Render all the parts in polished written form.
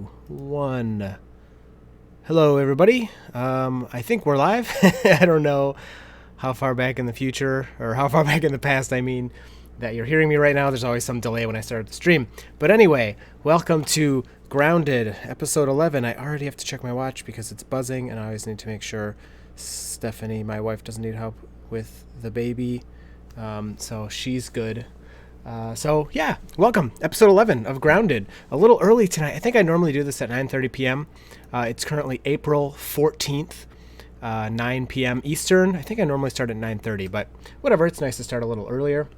2, 1. Hello, everybody. I think we're live. I don't know how far back in the future, or how far back in the past, I mean, that you're hearing me right now. There's always some delay when I start the stream. But anyway, welcome to Grounded, episode 11. I already have to check my watch because it's buzzing, and I always need to make sure Stephanie, my wife, doesn't need help with the baby. So she's good. So yeah, welcome, episode 11 of Grounded. A little early tonight. I think I normally do this at 9:30 p.m. It's currently April 14th, 9 p.m. Eastern. I think I normally start at 9:30, but whatever. It's nice to start a little earlier.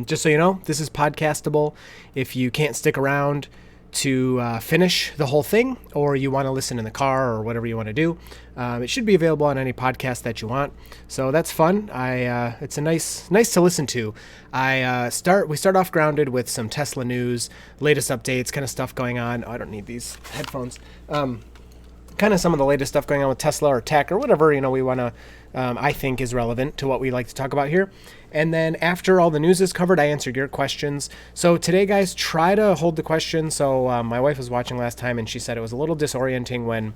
Just so you know, this is Podcastable. If you can't stick around to finish the whole thing, or you want to listen in the car or whatever you want to do, it should be available on any podcast that you want. So that's fun. It's a nice to listen to. We start off Grounded with some Tesla news, latest updates, kind of stuff going on. Oh, I don't need these headphones. Kind of some of the latest stuff going on with Tesla or tech or whatever, we want to, I think is relevant to what we like to talk about here. And then after all the news is covered, I answer your questions. So today, guys, try to hold the questions. So my wife was watching last time, and she said it was a little disorienting when,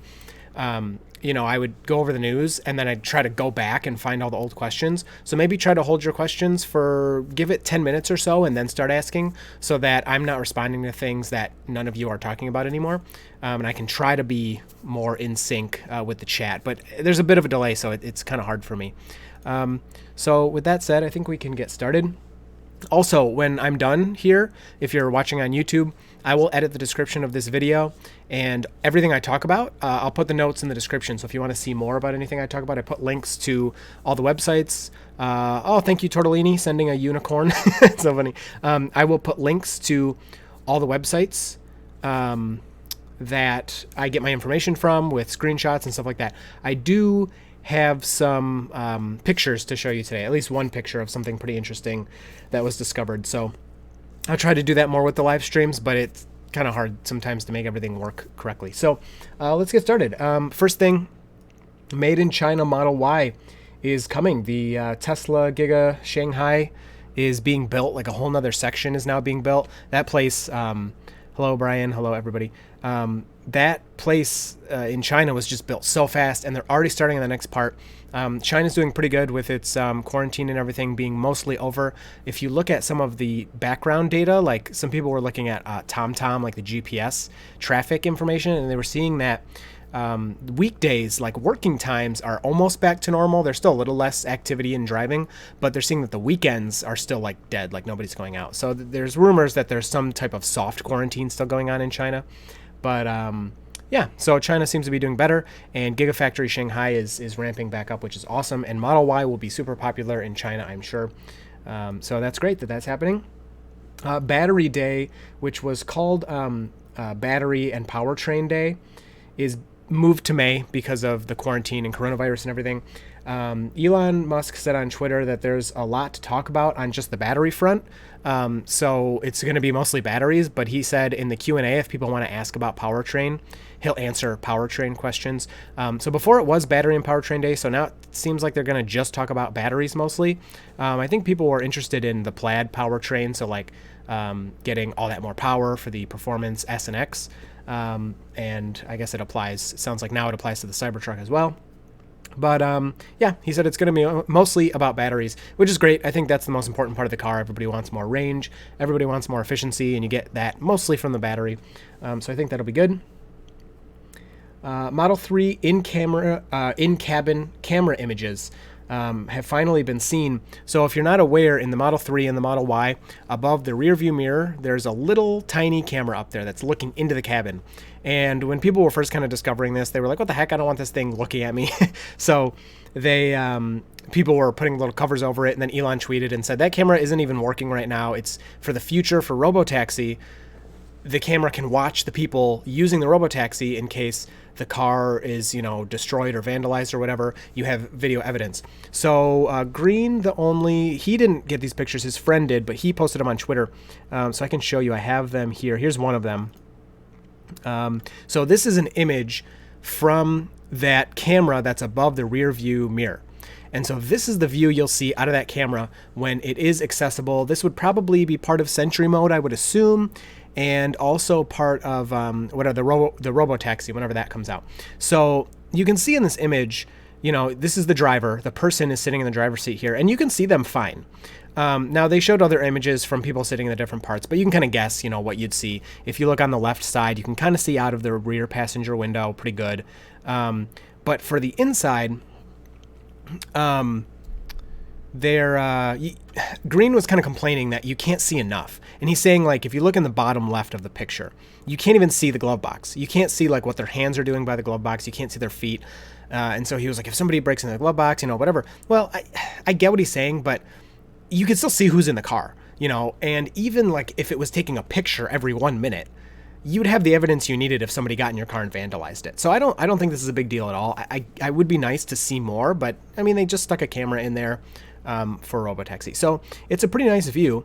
I would go over the news, and then I'd try to go back and find all the old questions. So maybe try to hold your questions give it 10 minutes or so, and then start asking, so that I'm not responding to things that none of you are talking about anymore. And I can try to be more in sync with the chat. But there's a bit of a delay, so it's kind of hard for me. So with that said, I think we can get started. Also, when I'm done here, if you're watching on YouTube, I will edit the description of this video, and everything I talk about, I'll put the notes in the description. So if you want to see more about anything I talk about, I put links to all the websites. Thank you, Tortellini, sending a unicorn. It's so funny. I will put links to all the websites that I get my information from, with screenshots and stuff like that. I do have some pictures to show you today, at least one picture of something pretty interesting that was discovered. So I'll try to do that more with the live streams, but it's kind of hard sometimes to make everything work correctly. So let's get started. First thing, made in China Model Y is coming. The Tesla Giga Shanghai is being built. Like a whole nother section is now being built. That place, hello Brian, hello everybody. That place in China was just built so fast, and they're already starting on the next part. China's doing pretty good with its quarantine and everything being mostly over. If you look at some of the background data, like some people were looking at TomTom, like the GPS traffic information, and they were seeing that weekdays, like working times, are almost back to normal. There's still a little less activity in driving, but they're seeing that the weekends are still like dead, like nobody's going out. So there's rumors that there's some type of soft quarantine still going on in China. But yeah, so China seems to be doing better, and Gigafactory Shanghai is ramping back up, which is awesome. And Model Y will be super popular in China, I'm sure. So that's great that that's happening. Battery Day, which was called Battery and Powertrain Day, is moved to May because of the quarantine and coronavirus and everything. Elon Musk said on Twitter that there's a lot to talk about on just the battery front. So it's going to be mostly batteries, but he said in the Q&A, if people want to ask about powertrain, he'll answer powertrain questions. So before it was Battery and Powertrain Day, so now it seems like they're going to just talk about batteries mostly. I think people were interested in the Plaid powertrain, so like getting all that more power for the Performance S and X. And I guess it sounds like now it applies to the Cybertruck as well. But yeah, he said it's going to be mostly about batteries, which is great. I think that's the most important part of the car. Everybody wants more range, everybody wants more efficiency, and you get that mostly from the battery. So I think that'll be good. Model 3 in-cabin camera images have finally been seen. So if you're not aware, in the Model 3 and the Model Y, above the rear view mirror, there's a little tiny camera up there that's looking into the cabin. And when people were first kind of discovering this, they were like, what the heck? I don't want this thing looking at me. So people were putting little covers over it, and then Elon tweeted and said, that camera isn't even working right now. It's for the future for Robotaxi. The camera can watch the people using the Robotaxi in case the car is, destroyed or vandalized or whatever. You have video evidence. So Green, he didn't get these pictures. His friend did, but he posted them on Twitter. So I can show you. I have them here. Here's one of them. So this is an image from that camera that's above the rear view mirror. And so this is the view you'll see out of that camera when it is accessible. This would probably be part of Sentry Mode, I would assume. and also part of the Robotaxi whenever that comes out. So you can see in this image, this is the driver. The person is sitting in the driver's seat here, and you can see them fine. Now, they showed other images from people sitting in the different parts, but you can kind of guess, what you'd see. If you look on the left side, you can kind of see out of the rear passenger window pretty good. But for the inside, Green was kind of complaining that you can't see enough. And he's saying, like, if you look in the bottom left of the picture, you can't even see the glove box. You can't see, like, what their hands are doing by the glove box. You can't see their feet. And so he was like, if somebody breaks into the glove box, whatever. Well, I get what he's saying, but you can still see who's in the car, and even like if it was taking a picture every 1 minute, you'd have the evidence you needed if somebody got in your car and vandalized it. So I don't think this is a big deal at all. I would be nice to see more, but I mean, they just stuck a camera in there for Robotaxi. So it's a pretty nice view.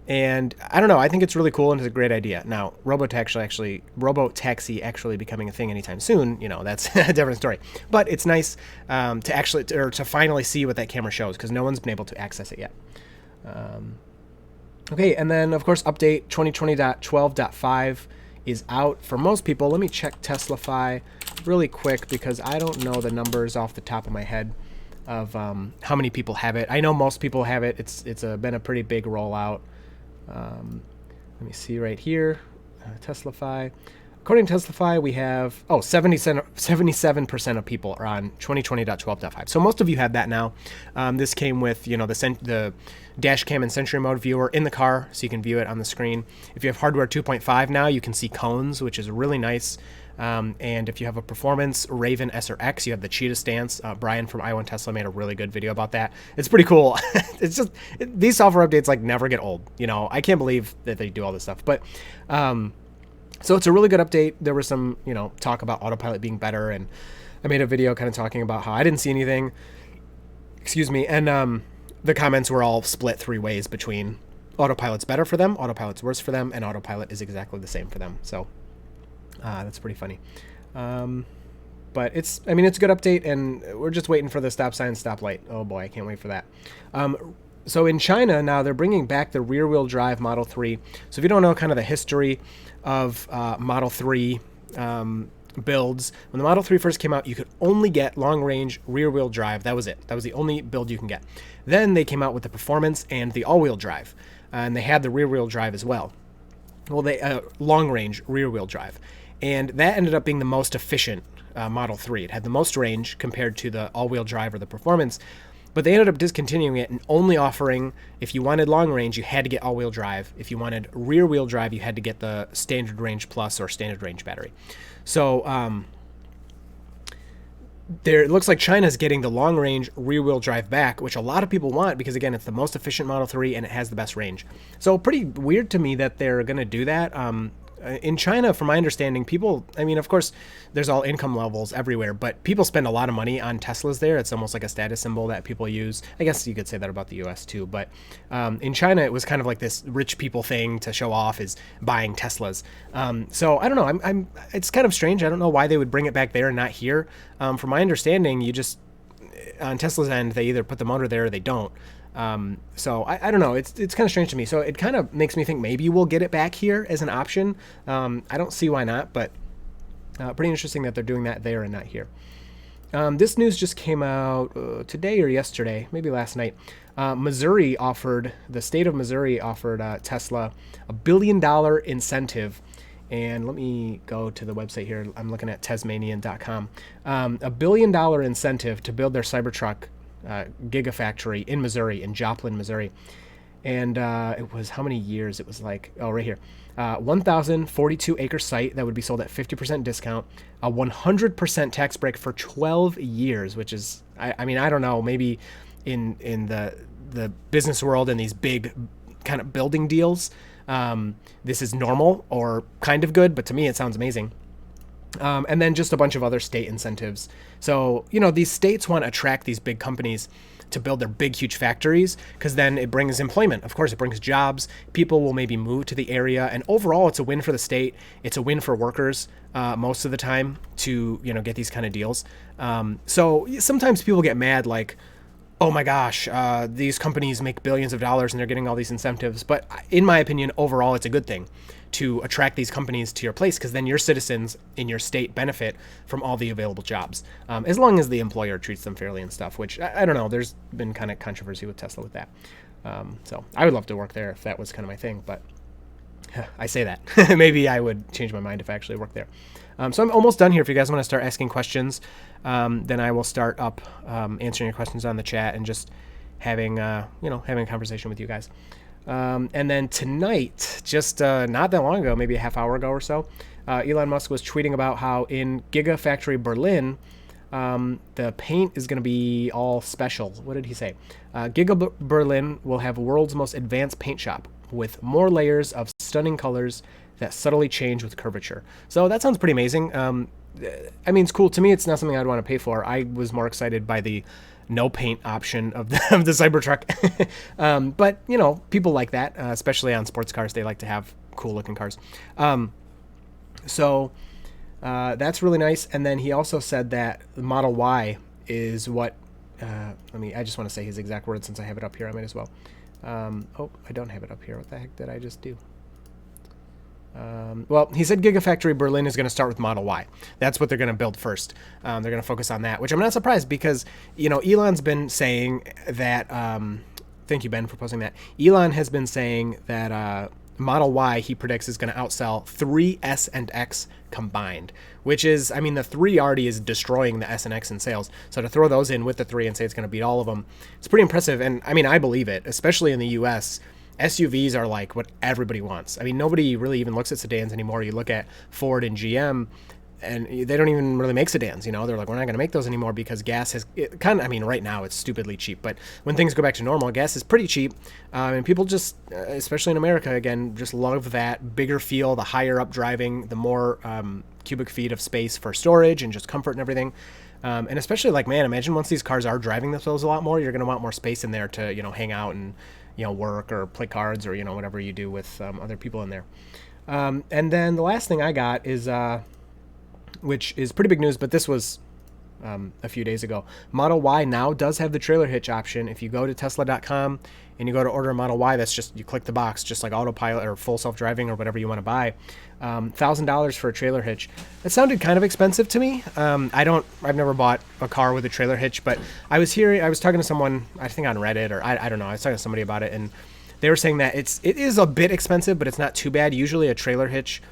And I don't know, I think it's really cool and it's a great idea. Now, Robotaxi actually becoming a thing anytime soon, that's a different story. But it's nice to finally see what that camera shows, because no one's been able to access it yet. Okay, and then, of course, update 2020.12.5 is out for most people. Let me check Teslafy really quick, because I don't know the numbers off the top of my head of how many people have it. I know most people have it. It's been a pretty big rollout. Let me see right here, Teslafy. According to Teslafy, we have 77% of people are on 2020.12.5. So most of you have that now. This came with the dash cam and Sentry Mode viewer in the car, so you can view it on the screen. If you have hardware 2.5 now, you can see cones, which is really nice. And if you have a performance Raven S or X, you have the cheetah stance. Brian from I Want Tesla made a really good video about that. It's pretty cool. It's just these software updates like never get old. I can't believe that they do all this stuff. But so it's a really good update. There was some talk about Autopilot being better, and I made a video kind of talking about how I didn't see anything. Excuse me. And the comments were all split 3 ways between Autopilot's better for them, Autopilot's worse for them, and Autopilot is exactly the same for them. So that's pretty funny. But it's a good update, and we're just waiting for the stop sign, stoplight. Oh boy, I can't wait for that. So in China now, they're bringing back the rear-wheel drive Model 3. So if you don't know kind of the history of Model 3 builds, when the Model 3 first came out, you could only get long-range rear-wheel drive. That was it. That was the only build you can get. Then they came out with the performance and the all-wheel drive, and they had the rear-wheel drive as well. Well, they long-range rear-wheel drive. And that ended up being the most efficient Model 3. It had the most range compared to the all-wheel drive or the performance. But they ended up discontinuing it and only offering, if you wanted long range, you had to get all-wheel drive. If you wanted rear-wheel drive, you had to get the standard range plus or standard range battery. So it looks like China's getting the long-range rear-wheel drive back, which a lot of people want because, again, it's the most efficient Model 3 and it has the best range. So pretty weird to me that they're going to do that. In China, from my understanding, people, of course, there's all income levels everywhere, but people spend a lot of money on Teslas there. It's almost like a status symbol that people use. I guess you could say that about the US too, but in China, it was kind of like this rich people thing to show off is buying Teslas. So I don't know. It's kind of strange. I don't know why they would bring it back there and not here. From my understanding, you just, on Tesla's end, they either put the motor there or they don't. So I don't know. It's kind of strange to me. So it kind of makes me think maybe we'll get it back here as an option. I don't see why not, but pretty interesting that they're doing that there and not here. This news just came out today or yesterday, maybe last night. The state of Missouri offered Tesla $1 billion incentive. And let me go to the website here. I'm looking at Tasmanian.com. $1 billion incentive to build their CyberTruck Gigafactory in Missouri, in Joplin, Missouri. And it was how many years? It was like, right here. 1,042 acre site that would be sold at 50% discount, a 100% tax break for 12 years, which is, I don't know, maybe in the business world and these big kind of building deals, this is normal or kind of good, but to me it sounds amazing. And then just a bunch of other state incentives. So, these states want to attract these big companies to build their big, huge factories, because then it brings employment. Of course, it brings jobs. People will maybe move to the area. And overall, it's a win for the state. It's a win for workers most of the time to, get these kind of deals. So sometimes people get mad like, oh my gosh, these companies make billions of dollars and they're getting all these incentives. But in my opinion, overall, it's a good thing to attract these companies to your place, because then your citizens in your state benefit from all the available jobs, as long as the employer treats them fairly and stuff, which I don't know. There's been kind of controversy with Tesla with that. So I would love to work there if that was kind of my thing, but I say that. Maybe I would change my mind if I actually worked there. So I'm almost done here. If you guys want to start asking questions, then I will start up answering your questions on the chat and just having having a conversation with you guys. And then tonight, just not that long ago, maybe a half hour ago or so, Elon Musk was tweeting about how in Gigafactory Berlin, the paint is going to be all special. What did he say? Giga Berlin will have world's most advanced paint shop with more layers of stunning colors that subtly change with curvature. So that sounds pretty amazing. I mean, it's cool. To me, it's not something I'd want to pay for. I was more excited by the no paint option of the CyberTruck. But, people like that, especially on sports cars. They like to have cool looking cars. So that's really nice. And then he also said that the Model Y is what, I just want to say his exact words since I have it up here. I might as well. I don't have it up here. What the heck did I just do? Well, he said Gigafactory Berlin is going to start with Model Y. That's what they're going to build first. They're going to focus on that, which I'm not surprised because, Elon's been saying that, thank you, Ben, for posting that. Elon has been saying that Model Y, he predicts, is going to outsell 3 S and X combined, which is, the 3 already is destroying the S and X in sales. So to throw those in with the 3 and say it's going to beat all of them, it's pretty impressive. And I believe it, especially in the US. SUVs are like what everybody wants. Nobody really even looks at sedans anymore. You look at Ford and GM, and they don't even really make sedans. They're like, we're not going to make those anymore because gas has right now it's stupidly cheap. But when things go back to normal, gas is pretty cheap. And people just, especially in America, again, just love that bigger feel, the higher up driving, the more cubic feet of space for storage and just comfort and everything. And especially imagine once these cars are driving themselves a lot more, you're going to want more space in there to, hang out and, work or play cards or, whatever you do with other people in there. And then the last thing I got is, which is pretty big news, but this was a few days ago. Model Y now does have the trailer hitch option. If you go to Tesla.com and you go to order a Model Y, that's just, you click the box, just like Autopilot or full self-driving or whatever you want to buy. $1,000 for a trailer hitch. It sounded kind of expensive to me. I've never bought a car with a trailer hitch, but I was talking to someone, I think on Reddit, or I don't know, I was talking to somebody about it, and they were saying that it is a bit expensive, but it's not too bad. Usually a trailer hitch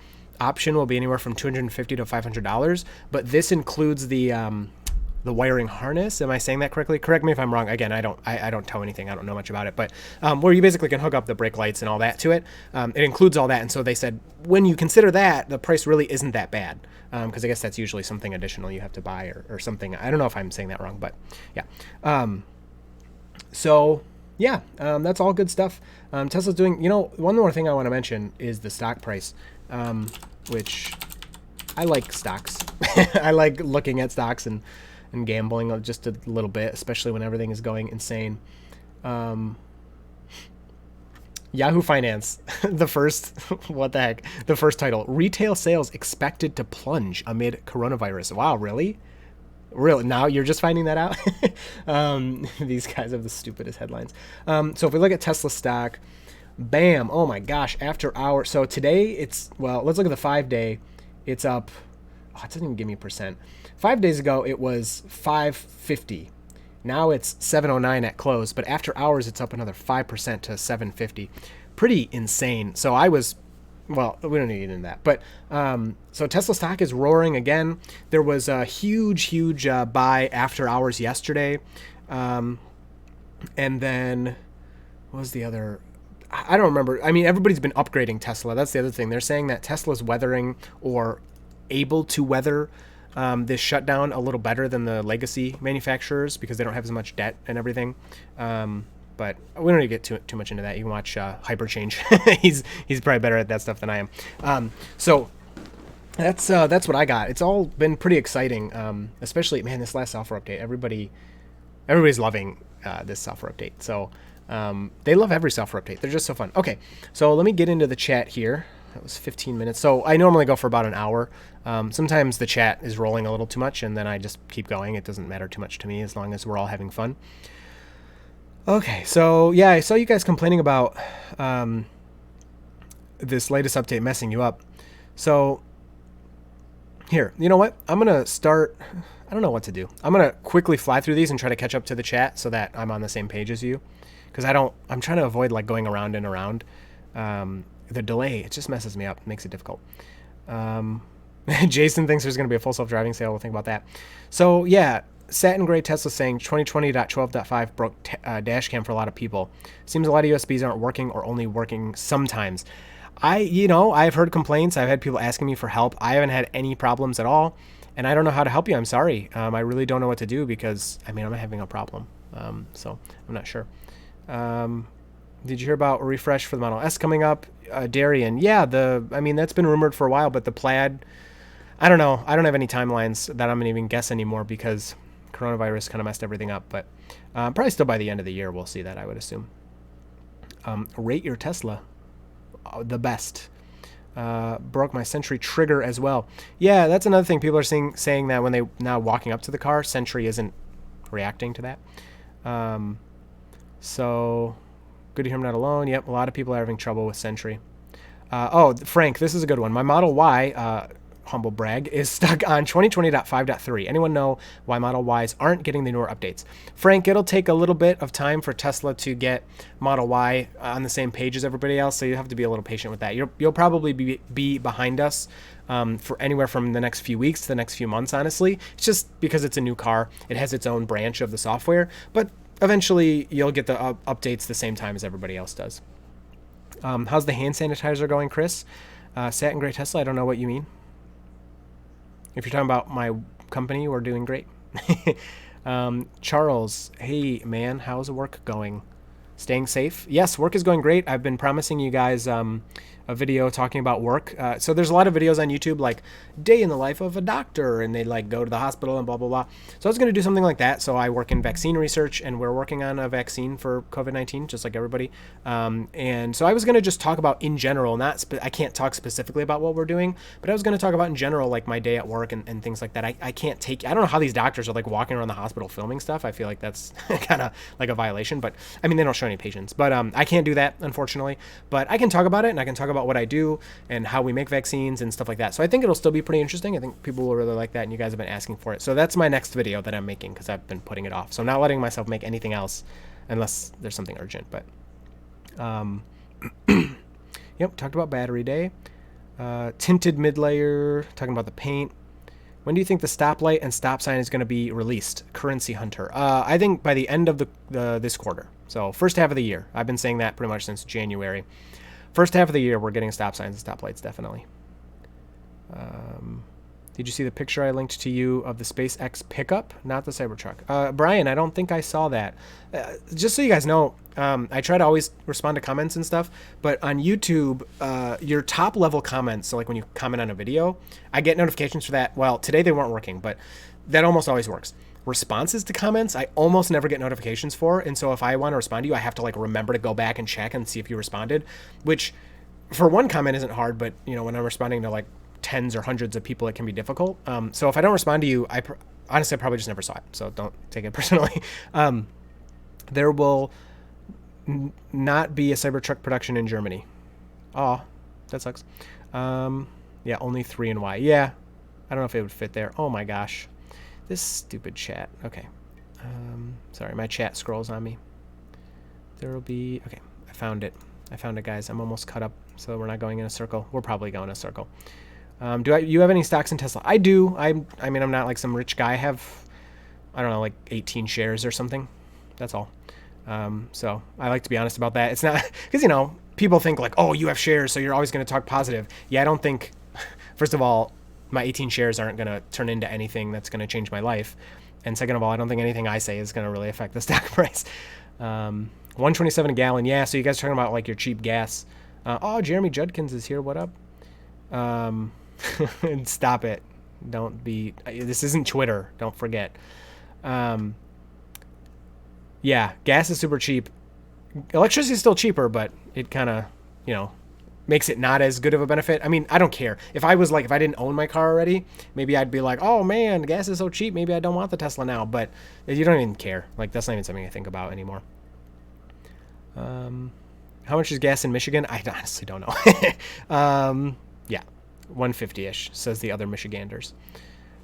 option will be anywhere from $250 to $500, but this includes the wiring harness. Am I saying that correctly? Correct me if I'm wrong. Again, I don't tell anything. I don't know much about it, but where you basically can hook up the brake lights and all that to it. It includes all that, and so they said when you consider that, the price really isn't that bad, because I guess that's usually something additional you have to buy or something. I don't know if I'm saying that wrong, but yeah. That's all good stuff. Tesla's doing. One more thing I want to mention is the stock price, which I like stocks. I like looking at stocks and gambling just a little bit, especially when everything is going insane. Yahoo Finance, the first title, retail sales expected to plunge amid coronavirus. Wow, really? Really? Now you're just finding that out? These guys have the stupidest headlines. So if we look at Tesla stock, bam, oh my gosh, after hours. So today let's look at the 5-day. It's up, it doesn't even give me percent. 5 days ago, it was 550. Now it's 709 at close, but after hours, it's up another 5% to 750. Pretty insane. So we don't need to get into that. But so Tesla stock is roaring again. There was a huge buy after hours yesterday. And then what was the other? I don't remember. Everybody's been upgrading Tesla. That's the other thing. They're saying that Tesla's weathering or able to weather this shutdown a little better than the legacy manufacturers because they don't have as much debt and everything. But we don't need to get too much into that. You can watch Hyperchange. he's probably better at that stuff than I am. So that's what I got. It's all been pretty exciting, especially, man, this last software update. Everybody's loving this software update. So they love every software update. They're just so fun. Okay, so let me get into the chat here. That was 15 minutes. So I normally go for about an hour. Sometimes the chat is rolling a little too much, and then I just keep going. It doesn't matter too much to me as long as we're all having fun. Okay, so yeah, I saw you guys complaining about this latest update messing you up. So here, you know what? I'm gonna start. I don't know what to do. I'm gonna quickly fly through these and try to catch up to the chat so that I'm on the same page as you, because I'm trying to avoid like going around and around. The delay, it just messes me up, makes it difficult. Jason thinks there's going to be a full self-driving sale. We'll think about that. So yeah, Satin Gray Tesla saying 2020.12.5 broke dash cam for a lot of people. Seems a lot of USBs aren't working or only working sometimes. I've heard complaints. I've had people asking me for help. I haven't had any problems at all, and I don't know how to help you. I'm sorry. I really don't know what to do because I'm having a problem. So I'm not sure. Did you hear about a refresh for the Model S coming up? Darian, yeah, that's been rumored for a while, but the Plaid, I don't know. I don't have any timelines that I'm going to even guess anymore because coronavirus kind of messed everything up, but probably still by the end of the year we'll see that, I would assume. Rate your Tesla. The best. Broke my Sentry trigger as well. Yeah, that's another thing. People are saying that when they now walking up to the car, Sentry isn't reacting to that. So... Good to hear I'm not alone. Yep, a lot of people are having trouble with Sentry. Frank, this is a good one. My Model Y, humble brag, is stuck on 2020.5.3. Anyone know why Model Ys aren't getting the newer updates? Frank, it'll take a little bit of time for Tesla to get Model Y on the same page as everybody else, so you have to be a little patient with that. You'll probably be behind us for anywhere from the next few weeks to the next few months, honestly. It's just because it's a new car. It has its own branch of the software, but eventually you'll get the updates the same time as everybody else does. How's the hand sanitizer going, Chris? Satin Gray Tesla, I don't know what you mean. If you're talking about my company, we're doing great. Charles, hey man, how's work going? Staying safe? Yes, work is going great. I've been promising you guys a video talking about work. So there's a lot of videos on YouTube like day in the life of a doctor, and they like go to the hospital and blah, blah, blah. So I was going to do something like that. So I work in vaccine research, and we're working on a vaccine for COVID-19, just like everybody. And so I was going to just talk about in general, I can't talk specifically about what we're doing, but I was going to talk about in general, like my day at work and things like that. I don't know how these doctors are like walking around the hospital filming stuff. I feel like that's kind of like a violation, but I mean, they don't show any patients, but I can't do that, unfortunately. But I can talk about it, and I can talk about what I do and how we make vaccines and stuff like that. So I think it'll still be pretty interesting. I think people will really like that, and you guys have been asking for it. So that's my next video that I'm making because I've been putting it off. So I'm not letting myself make anything else unless there's something urgent. But yep, talked about battery day. Tinted mid-layer, talking about the paint. When do you think the stoplight and stop sign is going to be released? Currency Hunter. I think by the end of this quarter. So first half of the year. I've been saying that pretty much since January. First half of the year, we're getting stop signs and stoplights, definitely. Did you see the picture I linked to you of the SpaceX pickup? Not the CyberTruck. Brian, I don't think I saw that. Just so you guys know, I try to always respond to comments and stuff, but on YouTube, your top level comments, so like when you comment on a video, I get notifications for that. Well, today they weren't working, but that almost always works. Responses to comments, I almost never get notifications for, and so if I want to respond to you, I have to like remember to go back and check and see if you responded, which for one comment isn't hard, but when I'm responding to like tens or hundreds of people, it can be difficult. So if I don't respond to you, honestly, I probably just never saw it, so don't take it personally. There will not be a Cybertruck production in Germany. Oh, that sucks. Yeah, only 3 in Y. Yeah, I don't know if it would fit there. Oh my gosh. This stupid chat. Okay. Sorry, my chat scrolls on me. There will be... Okay, I found it. I found it, guys. I'm almost caught up, so we're not going in a circle. We're probably going in a circle. You have any stocks in Tesla? I do. I'm not like some rich guy. I have, I don't know, like 18 shares or something. That's all. So I like to be honest about that. It's not... Because, people think like, oh, you have shares, so you're always going to talk positive. Yeah, I don't think... First of all... my 18 shares aren't going to turn into anything that's going to change my life. And second of all, I don't think anything I say is going to really affect the stock price. 127 a gallon. Yeah, so you guys are talking about like your cheap gas. Oh, Jeremy Judkins is here. What up? Stop it. Don't be... This isn't Twitter. Don't forget. Yeah, gas is super cheap. Electricity is still cheaper, but it kind of, makes it not as good of a benefit. I mean, I don't care. If I didn't own my car already, maybe I'd be like, oh man, gas is so cheap. Maybe I don't want the Tesla now, but you don't even care. Like, that's not even something I think about anymore. How much is gas in Michigan? I honestly don't know. Yeah, 150-ish, says the other Michiganders.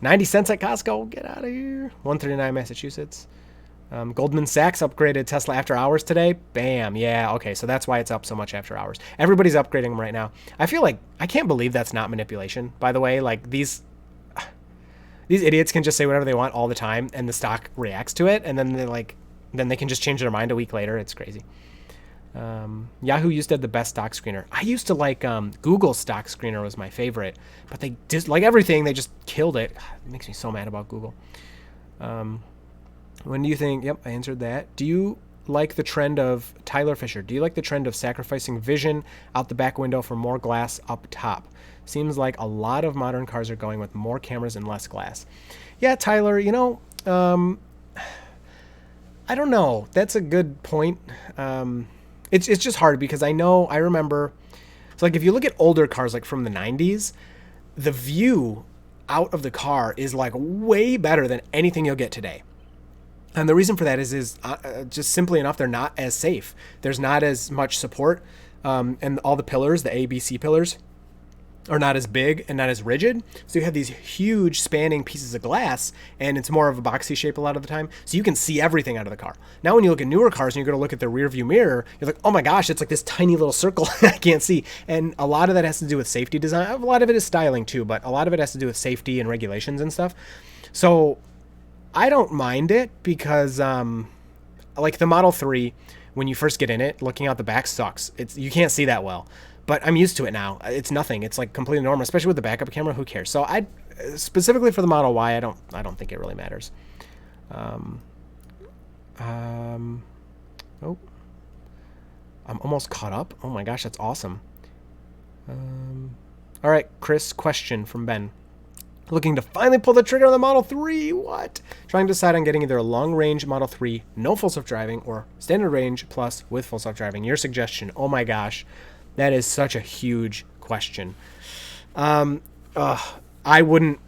90 cents at Costco. Get out of here. 139 Massachusetts. Goldman Sachs upgraded Tesla after hours today. Bam. Yeah, okay, so that's why it's up so much after hours. Everybody's upgrading them right now. I feel like, I can't believe that's not manipulation, by the way. Like, these idiots can just say whatever they want all the time, and the stock reacts to it, and then then they can just change their mind a week later. It's crazy. Yahoo used to have the best stock screener. I used to like Google's stock screener was my favorite, but they just, like everything, they just killed it. It makes me so mad about Google. When do you think? Yep, I answered that. Do you like the trend of Tyler Fisher? Do you like the trend of sacrificing vision out the back window for more glass up top? Seems like a lot of modern cars are going with more cameras and less glass. Yeah, Tyler, I don't know. That's a good point. It's just hard because I remember, so like if you look at older cars like from the 90s, the view out of the car is like way better than anything you'll get today. And the reason for that is just simply enough, they're not as safe. There's not as much support, and all the pillars, the A, B, C pillars, are not as big and not as rigid. So you have these huge spanning pieces of glass, and it's more of a boxy shape a lot of the time. So you can see everything out of the car. Now, when you look at newer cars and you're going to look at the rear view mirror, you're like, oh my gosh, it's like this tiny little circle I can't see. And a lot of that has to do with safety design. A lot of it is styling too, but a lot of it has to do with safety and regulations and stuff. So I don't mind it because, like the Model 3, when you first get in it, looking out the back sucks. You can't see that well. But I'm used to it now. It's nothing. It's like completely normal, especially with the backup camera. Who cares? So I, specifically for the Model Y, I don't think it really matters. Oh, I'm almost caught up. Oh my gosh, that's awesome. All right, Chris, question from Ben. Looking to finally pull the trigger on the Model 3. What? Trying to decide on getting either a long-range Model 3, no full self-driving, or standard range plus with full self-driving. Your suggestion. Oh my gosh. That is such a huge question. I wouldn't,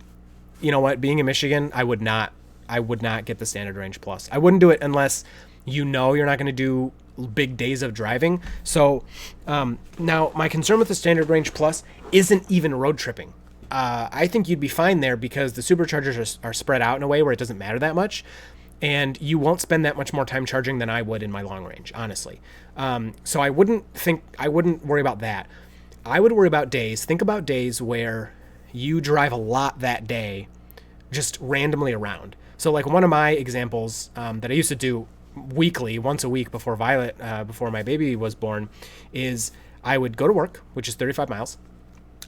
you know what, being in Michigan, I would not get the standard range plus. I wouldn't do it unless you're not going to do big days of driving. So now my concern with the standard range plus isn't even road tripping. I think you'd be fine there because the superchargers are spread out in a way where it doesn't matter that much. And you won't spend that much more time charging than I would in my long range, honestly. So I wouldn't worry about that. I would worry about days. Think about days where you drive a lot that day, just randomly around. So like one of my examples that I used to do weekly, once a week before before my baby was born, is I would go to work, which is 35 miles.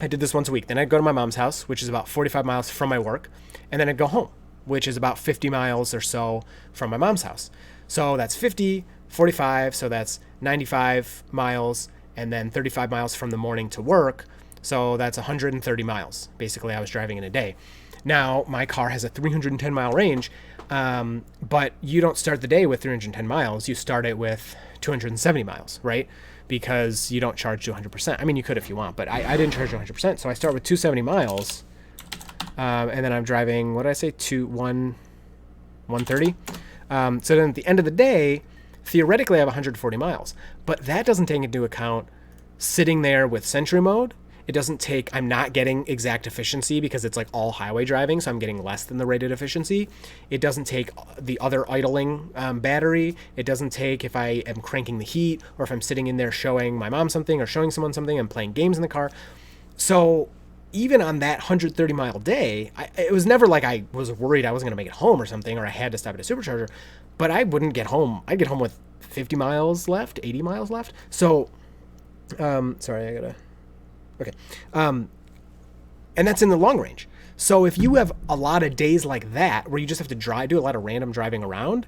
I did this once a week. Then I'd go to my mom's house, which is about 45 miles from my work. And then I'd go home, which is about 50 miles or so from my mom's house. So that's 50, 45, so that's 95 miles, and then 35 miles from the morning to work. So that's 130 miles, basically, I was driving in a day. Now, my car has a 310 mile range, but you don't start the day with 310 miles. You start it with 270 miles, right? Because you don't charge to 100%. I mean, you could if you want, but I didn't charge to 100%. So I start with 270 miles. And then I'm driving, what did I say, 130? So then at the end of the day, theoretically I have 140 miles. But that doesn't take into account sitting there with Sentry Mode. It doesn't take, I'm not getting exact efficiency because it's like all highway driving, so I'm getting less than the rated efficiency. It doesn't take the other idling battery. It doesn't take if I am cranking the heat or if I'm sitting in there showing my mom something or showing someone something and playing games in the car. So even on that 130 mile day, it was never like I was worried I wasn't going to make it home or something, or I had to stop at a supercharger, but I wouldn't get home. I'd get home with 50 miles left, 80 miles left. So, okay. And that's in the long range. So if you have a lot of days like that, where you just have to do a lot of random driving around,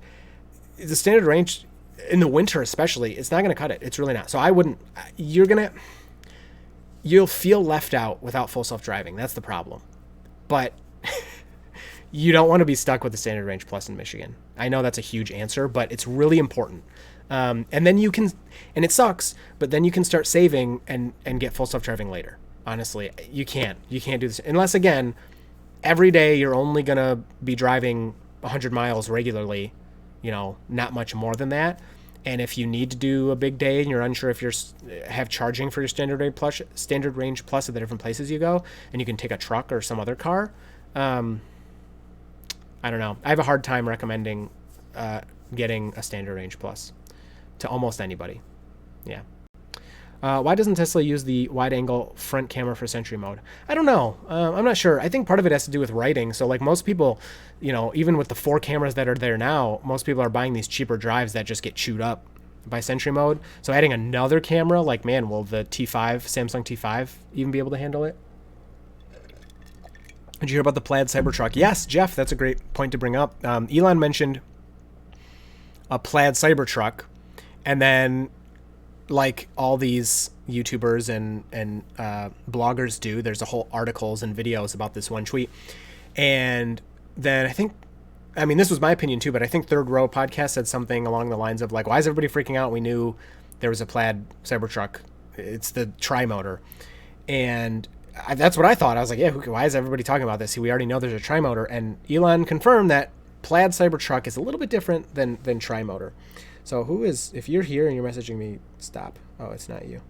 the standard range in the winter, especially, it's not going to cut it. It's really not. So I wouldn't, you'll feel left out without full self-driving. That's the problem. But you don't want to be stuck with the standard range plus in Michigan. I know that's a huge answer, but it's really important. And then you can, and it sucks, but then you can start saving and get full self-driving later. Honestly, you can't do this unless, again, every day you're only going to be driving 100 miles regularly, not much more than that. And if you need to do a big day and you're unsure if you're have charging for your standard range plus at the different places you go, and you can take a truck or some other car, I don't know. I have a hard time recommending getting a standard range plus to almost anybody. Yeah. Why doesn't Tesla use the wide-angle front camera for Sentry Mode? I don't know. I'm not sure. I think part of it has to do with writing. So, like, most people, even with the 4 cameras that are there now, most people are buying these cheaper drives that just get chewed up by Sentry Mode. So adding another camera, like, man, will the Samsung T5 even be able to handle it? Did you hear about the plaid CyberTruck? Yes, Jeff, that's a great point to bring up. Elon mentioned a plaid CyberTruck, and then, like all these YouTubers and bloggers do, there's a whole articles and videos about this one tweet. And then this was my opinion too, but I think Third Row Podcast said something along the lines of like, why is everybody freaking out? We knew there was a plaid CyberTruck. It's the tri-motor. And that's what I thought. I was like, yeah, why is everybody talking about this? We already know there's a tri-motor. And Elon confirmed that plaid CyberTruck is a little bit different than tri-motor. So if you're here and you're messaging me, stop. Oh, it's not you.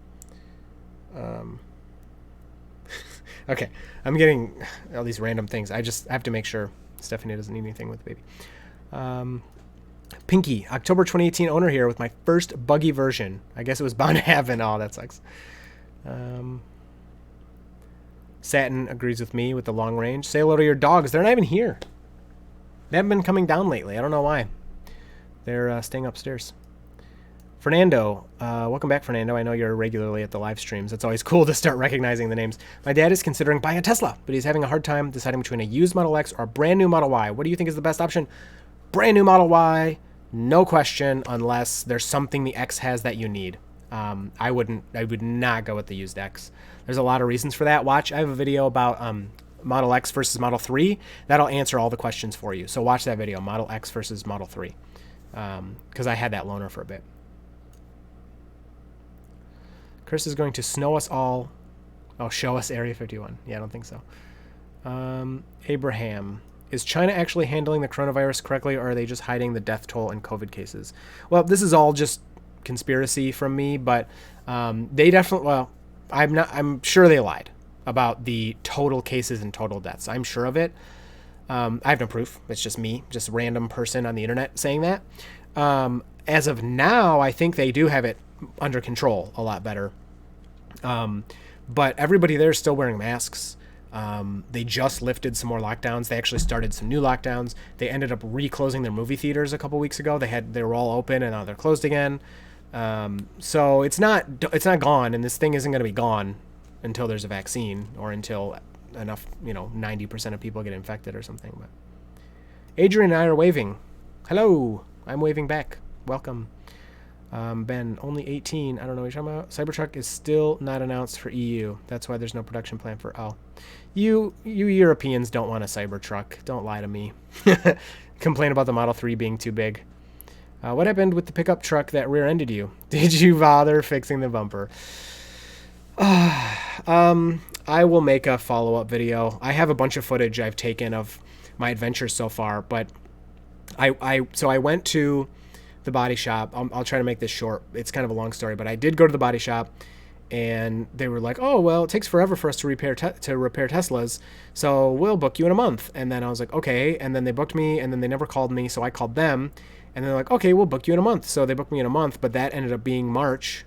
Okay. I'm getting all these random things. I have to make sure Stephanie doesn't need anything with the baby. Pinky, October 2018 owner here with my first buggy version. I guess it was bound to happen. Oh, that sucks. Satin agrees with me with the long range. Say hello to your dogs. They're not even here. They haven't been coming down lately. I don't know why. They're staying upstairs. Fernando, welcome back, Fernando. I know you're regularly at the live streams. It's always cool to start recognizing the names. My dad is considering buying a Tesla, but he's having a hard time deciding between a used Model X or a brand new Model Y. What do you think is the best option? Brand new Model Y, no question, unless there's something the X has that you need. I would not go with the used X. There's a lot of reasons for that. I have a video about Model X versus Model 3. That'll answer all the questions for you. So watch that video, Model X versus Model 3. Because I had that loaner for a bit. Chris is going to snow us all. Oh, show us Area 51. Yeah, I don't think so. Abraham, is China actually handling the coronavirus correctly, or are they just hiding the death toll and COVID cases? Well, this is all just conspiracy from me, but they definitely. Well, I'm sure they lied about the total cases and total deaths. I'm sure of it. I have no proof. It's just me, just a random person on the internet saying that. As of now, I think they do have it under control a lot better. But everybody there is still wearing masks. They just lifted some more lockdowns. They actually started some new lockdowns. They ended up reclosing their movie theaters a couple weeks ago. They were all open and now they're closed again. So it's not gone, and this thing isn't going to be gone until there's a vaccine or until enough, 90% of people get infected or something. But Adrian and I are waving. Hello, I'm waving back. Welcome. Ben, only 18. I don't know what you're talking about. CyberTruck is still not announced for EU. That's why there's no production plan for. Oh, you Europeans don't want a CyberTruck. Don't lie to me. Complain about the Model 3 being too big. What happened with the pickup truck that rear-ended you? Did you bother fixing the bumper? I will make a follow-up video. I have a bunch of footage I've taken of my adventures so far, but so I went to the body shop. I'll try to make this short. It's kind of a long story, but I did go to the body shop, and they were like, "Oh, well, it takes forever for us to repair Teslas, so we'll book you in a month." And then I was like, "Okay." And then they booked me, and then they never called me, so I called them, and they're like, "Okay, we'll book you in a month." So they booked me in a month, but that ended up being March.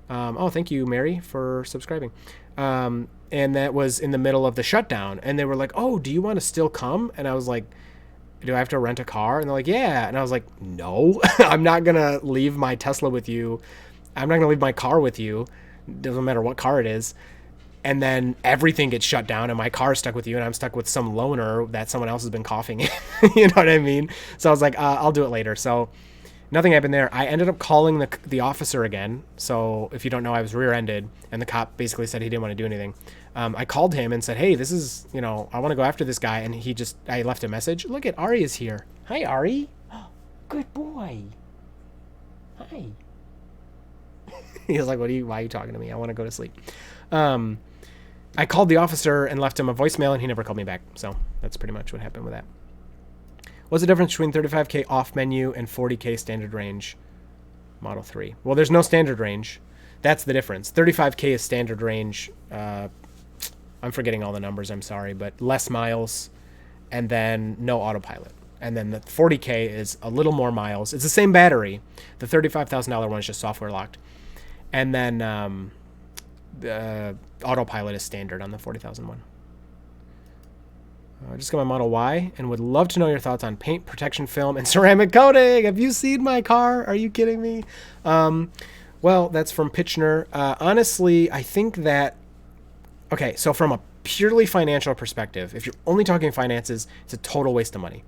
Oh, thank you, Mary, for subscribing. And that was in the middle of the shutdown, and they were like, "Oh, do you want to still come?" And I was like, "Do I have to rent a car?" And they're like, "Yeah." And I was like, "No, I'm not going to leave my Tesla with you. I'm not going to leave my car with you. Doesn't matter what car it is." And then everything gets shut down and my car is stuck with you and I'm stuck with some loaner that someone else has been coughing in. You know what I mean? So I was like, I'll do it later. So nothing happened there. I ended up calling the officer again. So if you don't know, I was rear-ended and the cop basically said he didn't want to do anything. I called him and said, "Hey, this is, I want to go after this guy." And I left a message. Look at Ari is here. Hi, Ari. Good boy. Hi. He was like, why are you talking to me? I want to go to sleep. I called the officer and left him a voicemail and he never called me back. So that's pretty much what happened with that. What's the difference between 35K off menu and 40K standard range? Model 3. Well, there's no standard range. That's the difference. 35K is standard range. I'm forgetting all the numbers, I'm sorry, but less miles, and then no autopilot. And then the 40K is a little more miles. It's the same battery. The $35,000 one is just software locked. And then the autopilot is standard on the 40,000 one. I just got my Model Y and would love to know your thoughts on paint protection film and ceramic coating. Have you seen my car? Are you kidding me? Well, that's from Pitchner. Honestly, I think that... Okay, so from a purely financial perspective, if you're only talking finances, it's a total waste of money.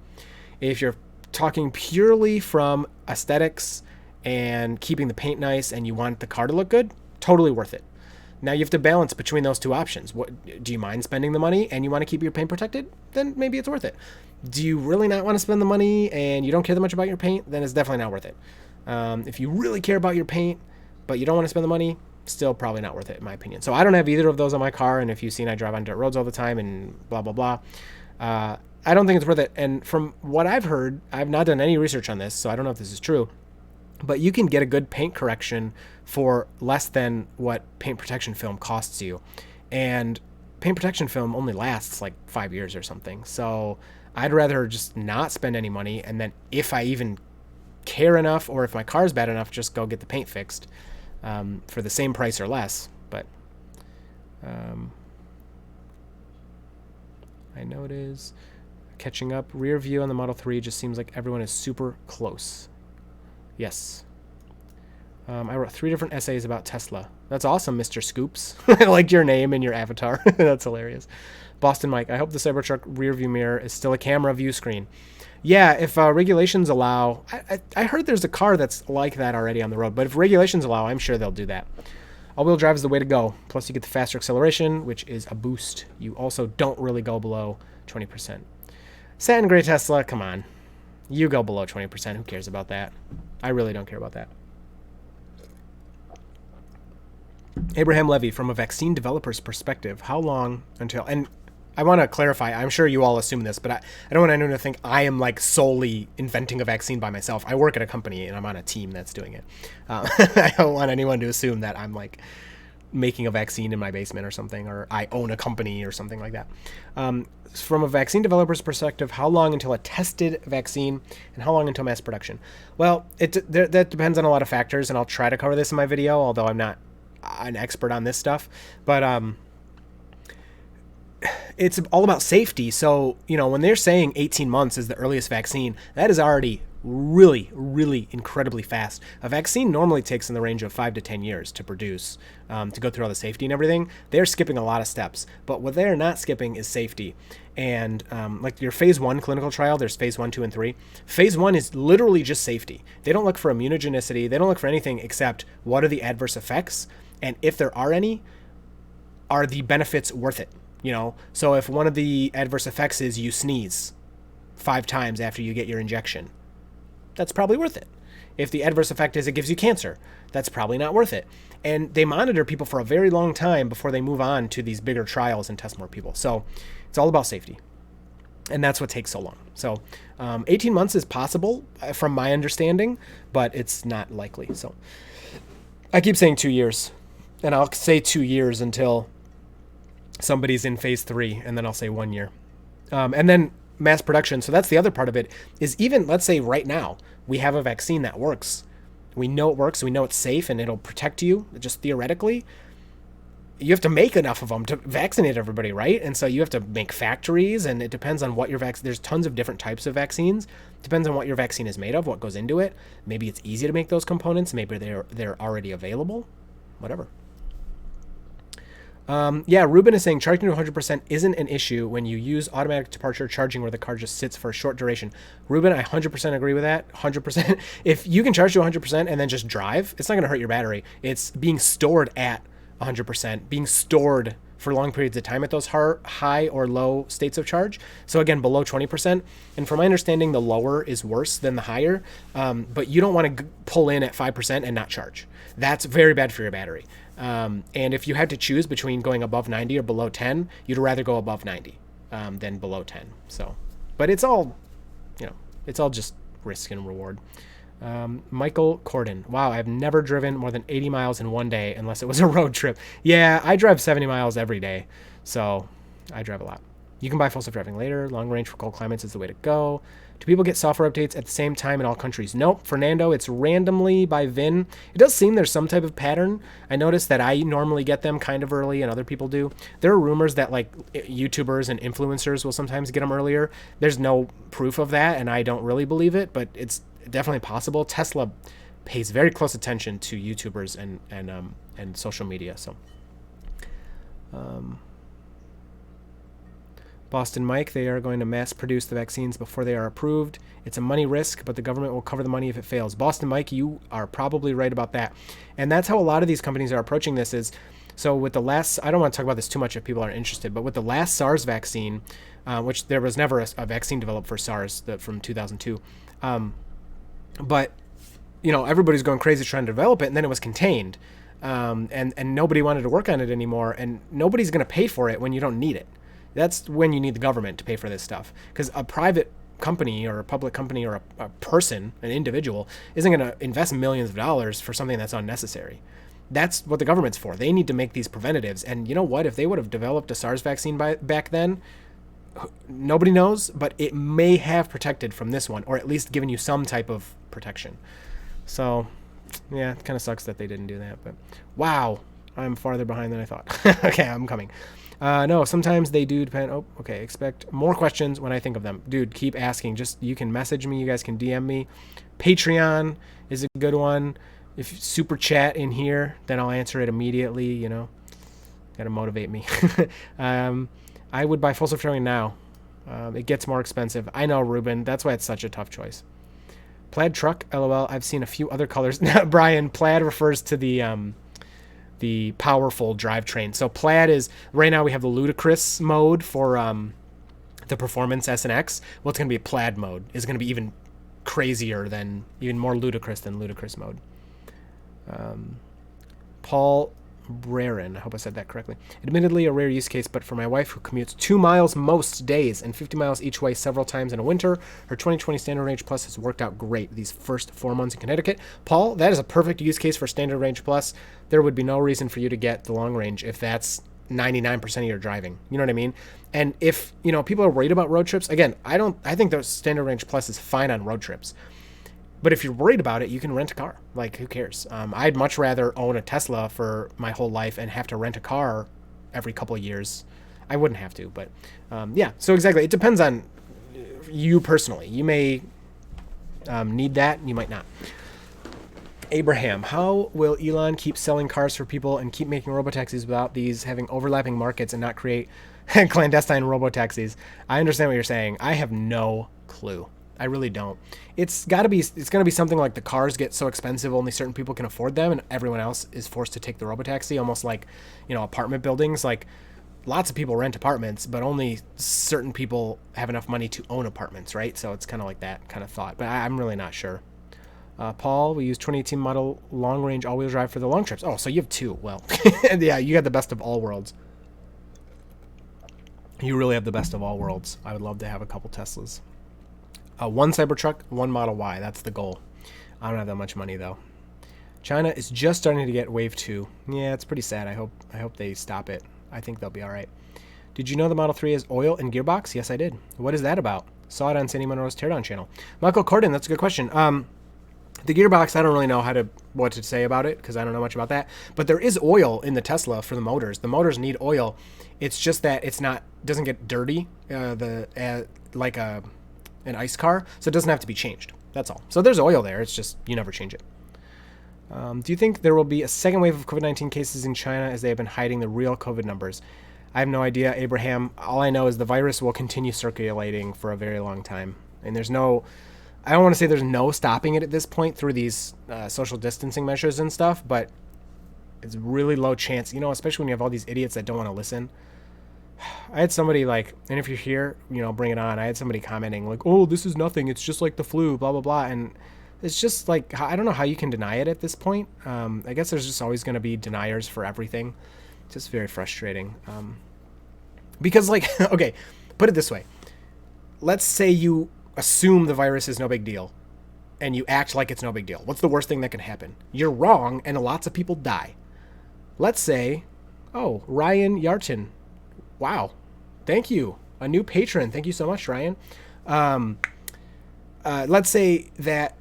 If you're talking purely from aesthetics and keeping the paint nice and you want the car to look good, totally worth it. Now you have to balance between those two options. What do you mind spending the money and you want to keep your paint protected? Then maybe it's worth it. Do you really not want to spend the money and you don't care that much about your paint? Then it's definitely not worth it. If you really care about your paint, but you don't want to spend the money, still probably not worth it in my opinion. So I don't have either of those on my car, and if you've seen, I drive on dirt roads all the time and blah, blah, blah. I don't think it's worth it. And from what I've heard, I've not done any research on this, so I don't know if this is true, but you can get a good paint correction for less than what paint protection film costs you. And paint protection film only lasts like 5 years or something. So I'd rather just not spend any money, and then if I even care enough, or if my car's bad enough, just go get the paint fixed for the same price or less. But I know it is catching up. Rear view on the Model 3 just seems like everyone is super close. Yes. I wrote 3 different essays about Tesla. That's awesome, Mr. Scoops. I like your name and your avatar. That's hilarious. Boston Mike, I hope the Cybertruck rear view mirror is still a camera view screen. Yeah, if regulations allow... I heard there's a car that's like that already on the road, but if regulations allow, I'm sure they'll do that. All-wheel drive is the way to go. Plus, you get the faster acceleration, which is a boost. You also don't really go below 20%. Satin gray Tesla, come on. You go below 20%. Who cares about that? I really don't care about that. Abraham Levy, from a vaccine developer's perspective, how long until... And I want to clarify, I'm sure you all assume this, but I don't want anyone to think I am like solely inventing a vaccine by myself. I work at a company and I'm on a team that's doing it. I don't want anyone to assume that I'm like making a vaccine in my basement or something, or I own a company or something like that. From a vaccine developer's perspective, how long until a tested vaccine and how long until mass production? Well, that depends on a lot of factors, and I'll try to cover this in my video, although I'm not an expert on this stuff. But it's all about safety. So, you know, when they're saying 18 months is the earliest vaccine, that is already really, really incredibly fast. A vaccine normally takes in the range of 5 to 10 years to produce, to go through all the safety and everything. They're skipping a lot of steps, but what they're not skipping is safety. And like your phase 1 clinical trial, there's phase 1, 2, and 3. Phase 1 is literally just safety. They don't look for immunogenicity. They don't look for anything except what are the adverse effects, and if there are any, are the benefits worth it? You know, so if one of the adverse effects is you sneeze 5 times after you get your injection, that's probably worth it. If the adverse effect is it gives you cancer, that's probably not worth it. And they monitor people for a very long time before they move on to these bigger trials and test more people. So it's all about safety. And that's what takes so long. So 18 months is possible from my understanding, but it's not likely. So I keep saying 2 years, and I'll say 2 years until somebody's in phase 3, and then I'll say 1 year. And then mass production. So that's the other part of it, is even, let's say right now, we have a vaccine that works. We know it works. We know it's safe and it'll protect you, just theoretically. You have to make enough of them to vaccinate everybody, right? And so you have to make factories, and it depends on what your vaccine... There's tons of different types of vaccines. Depends on what your vaccine is made of, what goes into it. Maybe it's easy to make those components. Maybe they're already available. Whatever. Yeah, Ruben is saying charging to 100% isn't an issue when you use automatic departure charging where the car just sits for a short duration. Ruben, I 100% agree with that. 100%. If you can charge to 100% and then just drive, it's not going to hurt your battery. It's being stored at 100%, being stored for long periods of time at those high or low states of charge. So again, below 20%. And from my understanding, the lower is worse than the higher. But you don't want to pull in at 5% and not charge. That's very bad for your battery. And if you had to choose between going above 90 or below 10, you'd rather go above 90 than below 10. So, but it's all, you know, it's all just risk and reward. Michael Corden. Wow, I've never driven more than 80 miles in one day unless it was a road trip. Yeah, I drive 70 miles every day, so I drive a lot. You can buy full self-driving later. Long range for cold climates is the way to go. Do people get software updates at the same time in all countries? Nope. Fernando, it's randomly by VIN. It does seem there's some type of pattern. I noticed that I normally get them kind of early and other people do. There are rumors that like YouTubers and influencers will sometimes get them earlier. There's no proof of that, and I don't really believe it, but it's definitely possible. Tesla pays very close attention to YouTubers and social media. So, Boston Mike, they are going to mass produce the vaccines before they are approved. It's a money risk, but the government will cover the money if it fails. Boston Mike, you are probably right about that. And that's how a lot of these companies are approaching this is, so with the last, I don't want to talk about this too much if people aren't interested, but with the last SARS vaccine, which there was never a vaccine developed for SARS from 2002, but, you know, everybody's going crazy trying to develop it, and then it was contained. And nobody wanted to work on it anymore, and nobody's going to pay for it when you don't need it. That's when you need the government to pay for this stuff. Because a private company or a public company or a person, an individual, isn't going to invest millions of dollars for something that's unnecessary. That's what the government's for. They need to make these preventatives. And you know what? If they would have developed a SARS vaccine back then, nobody knows, but it may have protected from this one, or at least given you some type of protection. So, yeah, it kind of sucks that they didn't do that. But wow, I'm farther behind than I thought. Okay, I'm coming. No, sometimes they do depend. Oh, okay. Expect more questions when I think of them. Dude, keep asking. Just, you can message me. You guys can DM me. Patreon is a good one. If you super chat in here, then I'll answer it immediately, you know. Got to motivate me. I would buy full self-driving now. It gets more expensive. I know, Ruben. That's why it's such a tough choice. Plaid truck, LOL. I've seen a few other colors. Brian, plaid refers to the powerful drivetrain. So plaid is, right now we have the ludicrous mode for the performance S and X. Well, it's going to be a plaid mode. It's going to be even crazier than, even more ludicrous than ludicrous mode. Paul Brerin, I hope I said that correctly. Admittedly a rare use case, but for my wife who commutes 2 miles most days and 50 miles each way several times in a winter, her 2020 Standard Range Plus has worked out great these first 4 months in Connecticut. Paul, that is a perfect use case for Standard Range Plus. There would be no reason for you to get the long range if that's 99% of your driving. You know what I mean? And if, you know, people are worried about road trips, again, I think the Standard Range Plus is fine on road trips. But if you're worried about it, you can rent a car. Like, who cares? I'd much rather own a Tesla for my whole life and have to rent a car every couple of years. I wouldn't have to, but yeah. So exactly, it depends on you personally. You may need that, you might not. Abraham, how will Elon keep selling cars for people and keep making robotaxis without these having overlapping markets and not create clandestine robotaxis? I understand what you're saying. I have no clue. I really don't. It's going to be something like the cars get so expensive only certain people can afford them and everyone else is forced to take the robotaxi, almost like, you know, apartment buildings. Like, lots of people rent apartments, but only certain people have enough money to own apartments, right? So it's kind of like that kind of thought, but I'm really not sure. Paul, we use 2018 model long range all-wheel drive for the long trips. Oh, so you have two. Well, yeah, you got the best of all worlds. You really have the best of all worlds. I would love to have a couple Teslas. One CyberTruck, one Model Y. That's the goal. I don't have that much money, though. China is just starting to get Wave 2. Yeah, it's pretty sad. I hope they stop it. I think they'll be all right. Did you know the Model 3 has oil and gearbox? Yes, I did. What is that about? Saw it on Sandy Monroe's Teardown channel. Michael Corden, that's a good question. The gearbox, I don't really know what to say about it because I don't know much about that. But there is oil in the Tesla for the motors. The motors need oil. It's just that doesn't get dirty like an ice car, so it doesn't have to be changed. That's all. So there's oil there. It's just you never change it. Do you think there will be a second wave of COVID-19 cases in China as they have been hiding the real COVID numbers? I have no idea, Abraham. All I know is the virus will continue circulating for a very long time. And I don't want to say there's no stopping it at this point through these social distancing measures and stuff, but it's really low chance, you know, especially when you have all these idiots that don't want to listen. I had somebody and if you're here, you know, bring it on. I had somebody commenting like, oh, this is nothing. It's just like the flu, blah, blah, blah. And it's just like, I don't know how you can deny it at this point. I guess there's just always going to be deniers for everything. It's just very frustrating. Because okay, put it this way. Let's say you assume the virus is no big deal. and you act like it's no big deal. What's the worst thing that can happen? You're wrong, and lots of people die. Let's say, oh, Ryan Yarton. Wow. Thank you. A new patron. Thank you so much, Ryan. Let's say that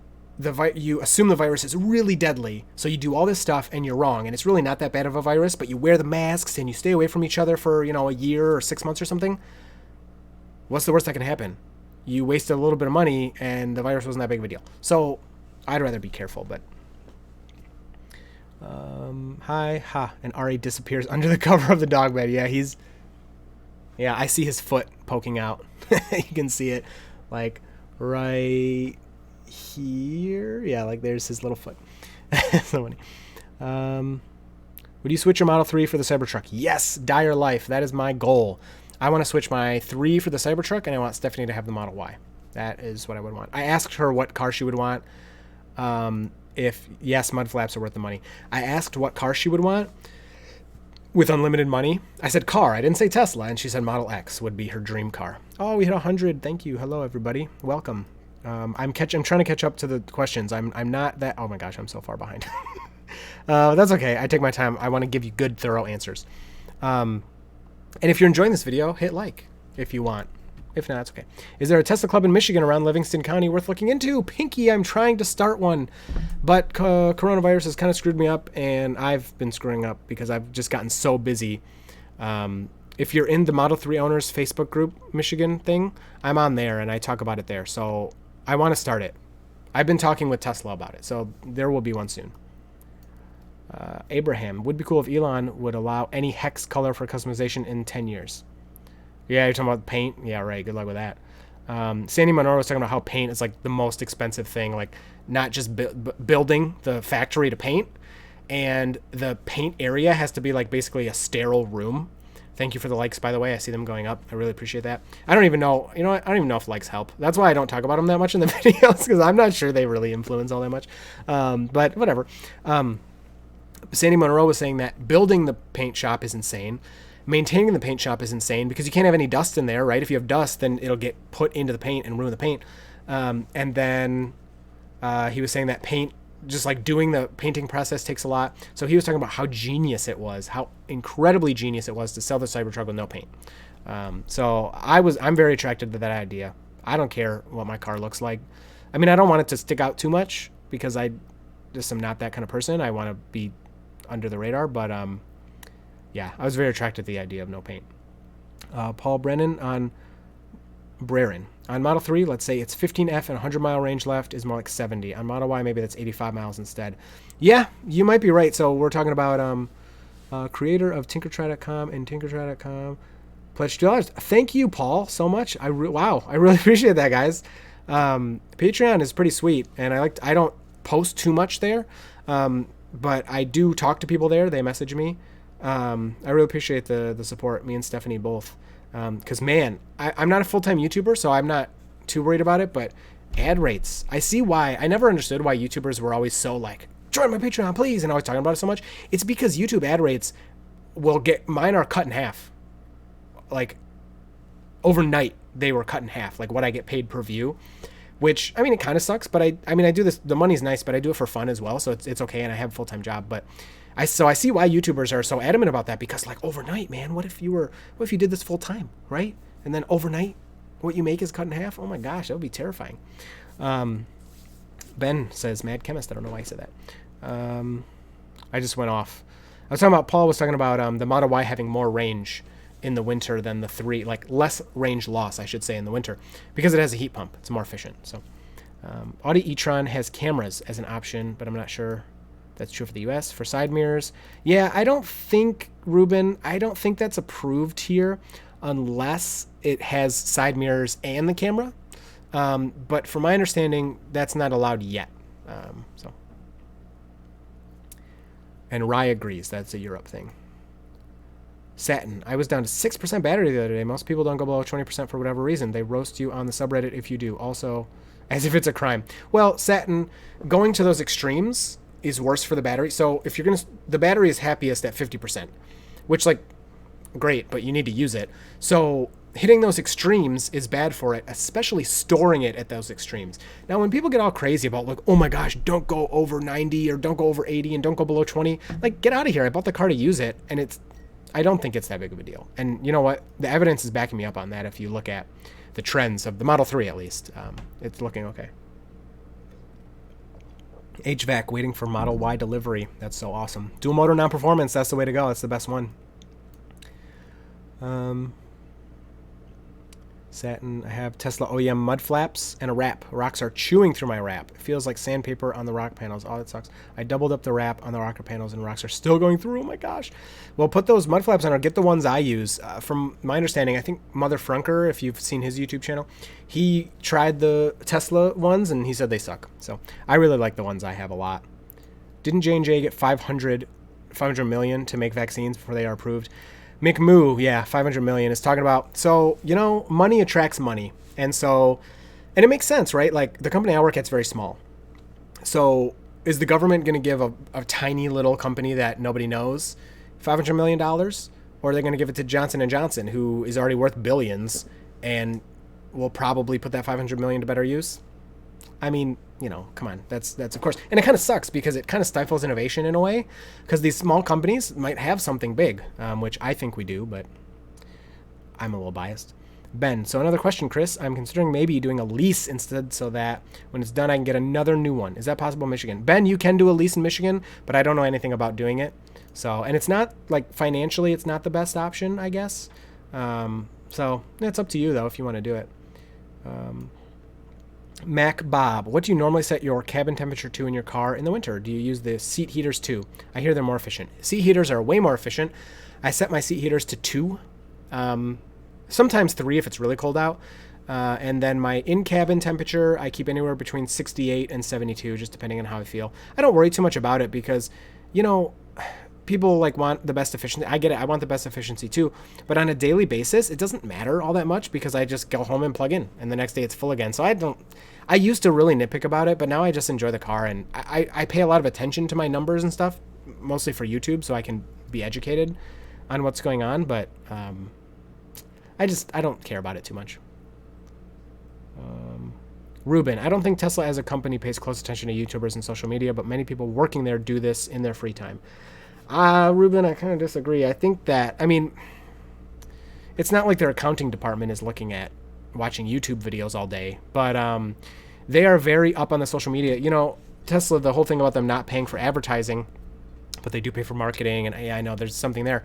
you assume the virus is really deadly, so you do all this stuff and you're wrong, and it's really not that bad of a virus, but you wear the masks and you stay away from each other for, a year or 6 months or something. What's the worst that can happen? You wasted a little bit of money and the virus wasn't that big of a deal. So I'd rather be careful, but and Ari disappears under the cover of the dog bed. Yeah, I see his foot poking out. You can see it like right here. Yeah, like there's his little foot. So funny. Would you switch your Model 3 for the Cybertruck? Yes, dire life. That is my goal. I want to switch my 3 for the Cybertruck, and I want Stephanie to have the Model Y. That is what I would want. I asked her what car she would want. If yes, mud flaps are worth the money. I asked what car she would want with unlimited money. I said car. I didn't say Tesla, and she said Model X would be her dream car. Oh, we hit 100. Thank you. Hello, everybody. Welcome. I'm trying to catch up to the questions. I'm not that. Oh my gosh, I'm so far behind. That's okay. I take my time. I want to give you good, thorough answers. And if you're enjoying this video, hit like if you want. If not, it's okay. Is there a Tesla club in Michigan around Livingston County worth looking into? Pinky, I'm trying to start one, but coronavirus has kind of screwed me up, and I've been screwing up because I've just gotten so busy. If you're in the Model 3 owners Facebook group, Michigan thing, I'm on there, and I talk about it there. So I want to start it. I've been talking with Tesla about it, so there will be one soon. Abraham, would be cool if Elon would allow any hex color for customization in 10 years. Yeah, you're talking about paint? Yeah, right. Good luck with that. Sandy Monroe was talking about how paint is like the most expensive thing, like not just building the factory to paint, and the paint area has to be like basically a sterile room. Thank you for the likes, by the way. I see them going up. I really appreciate that. I don't even know, I don't even know if likes help. That's why I don't talk about them that much in the videos, because I'm not sure they really influence all that much. But whatever. Sandy Monroe was saying that building the paint shop is insane. Maintaining the paint shop is insane because you can't have any dust in there, right? If you have dust, then it'll get put into the paint and ruin the paint. And then he was saying that paint, just like doing the painting process takes a lot. So he was talking about how genius it was, how incredibly genius it was to sell the Cybertruck with no paint. So I'm very attracted to that idea. I don't care what my car looks like. I mean, I don't want it to stick out too much because I just am not that kind of person. I want to be under the radar, but yeah, I was very attracted to the idea of no paint. Paul Brennan on Model 3, let's say it's 15F and 100-mile range left is more like 70. On Model Y, maybe that's 85 miles instead. Yeah, you might be right. So we're talking about creator of TinkerTry.com and TinkerTry.com. Pledge $2. Thank you, Paul, so much. Wow, I really appreciate that, guys. Patreon is pretty sweet, and I don't post too much there, but I do talk to people there. They message me. I really appreciate the support, me and Stephanie both, because man, I'm not a full-time YouTuber, so I'm not too worried about it, but ad rates, I see why. I never understood why YouTubers were always so like, join my Patreon please, and always talking about it so much. It's because YouTube ad rates mine are cut in half. Like overnight they were cut in half, like what I get paid per view, which I mean it kind of sucks, but I mean I do this, the money's nice, but I do it for fun as well, so it's okay, and I have a full-time job. But I see why YouTubers are so adamant about that, because like overnight, man, what if you did this full time, right? And then overnight, what you make is cut in half. Oh my gosh, that would be terrifying. Ben says mad chemist. I don't know why he said that. I just went off. I was talking about, Paul was talking about the Model Y having more range in the winter than the 3, like less range loss, I should say, in the winter, because it has a heat pump. It's more efficient. So Audi e-tron has cameras as an option, but I'm not sure that's true for the US. For side mirrors, yeah, I don't think, Ruben, that's approved here unless it has side mirrors and the camera. But from my understanding, that's not allowed yet. And Rye agrees that's a Europe thing. Satin, I was down to 6% battery the other day. Most people don't go below 20% for whatever reason. They roast you on the subreddit if you do. Also, as if it's a crime. Well, Satin, going to those extremes is worse for the battery. So if you're the battery is happiest at 50%, which like great, but you need to use it. So hitting those extremes is bad for it, especially storing it at those extremes. Now, when people get all crazy about like, oh my gosh, don't go over 90 or don't go over 80 and don't go below 20, like get out of here. I bought the car to use it, and I don't think it's that big of a deal. And you know what? The evidence is backing me up on that. If you look at the trends of the Model 3, at least, it's looking okay. HVAC waiting for Model Y delivery. That's so awesome. Dual motor non-performance. That's the way to go. That's the best one. Satin. I have Tesla OEM mud flaps and a wrap. Rocks are chewing through my wrap. It feels like sandpaper on the rock panels. Oh, that sucks. I doubled up the wrap on the rocker panels and rocks are still going through. Oh my gosh. Well, put those mud flaps on or get the ones I use. From my understanding, I think Mother Frunker, if you've seen his YouTube channel, he tried the Tesla ones and he said they suck. So I really like the ones I have a lot. Didn't J&J get 500 million to make vaccines before they are approved? McMoo, yeah, 500 million is talking about. So, you know, money attracts money. And it makes sense, right? Like the company I work at is very small. So is the government going to give a tiny little company that nobody knows $500 million? Or are they going to give it to Johnson & Johnson, who is already worth billions and will probably put that 500 million to better use? I mean, you know, come on, that's of course. And it kind of sucks because it kind of stifles innovation in a way, because these small companies might have something big, which I think we do, but I'm a little biased. Ben, so another question, Chris. I'm considering maybe doing a lease instead so that when it's done, I can get another new one. Is that possible in Michigan? Ben, you can do a lease in Michigan, but I don't know anything about doing it. So, and it's not, like, financially, it's not the best option, I guess. So it's up to you, though, if you want to do it. Mac Bob, what do you normally set your cabin temperature to in your car in the winter? Do you use the seat heaters too? I hear they're more efficient. Seat heaters are way more efficient. I set my seat heaters to 2, sometimes 3 if it's really cold out. And then my in-cabin temperature, I keep anywhere between 68 and 72, just depending on how I feel. I don't worry too much about it because, you know, people like want the best efficiency. I get it. I want the best efficiency too. But on a daily basis, it doesn't matter all that much because I just go home and plug in and the next day it's full again. So I used to really nitpick about it, but now I just enjoy the car and I pay a lot of attention to my numbers and stuff, mostly for YouTube so I can be educated on what's going on. But I don't care about it too much. Ruben, I don't think Tesla as a company pays close attention to YouTubers and social media, but many people working there do this in their free time. Ruben, I kind of disagree. I think that, I mean, it's not like their accounting department is looking at watching YouTube videos all day, but they are very up on the social media. You know, Tesla, the whole thing about them not paying for advertising, but they do pay for marketing, and yeah, I know there's something there,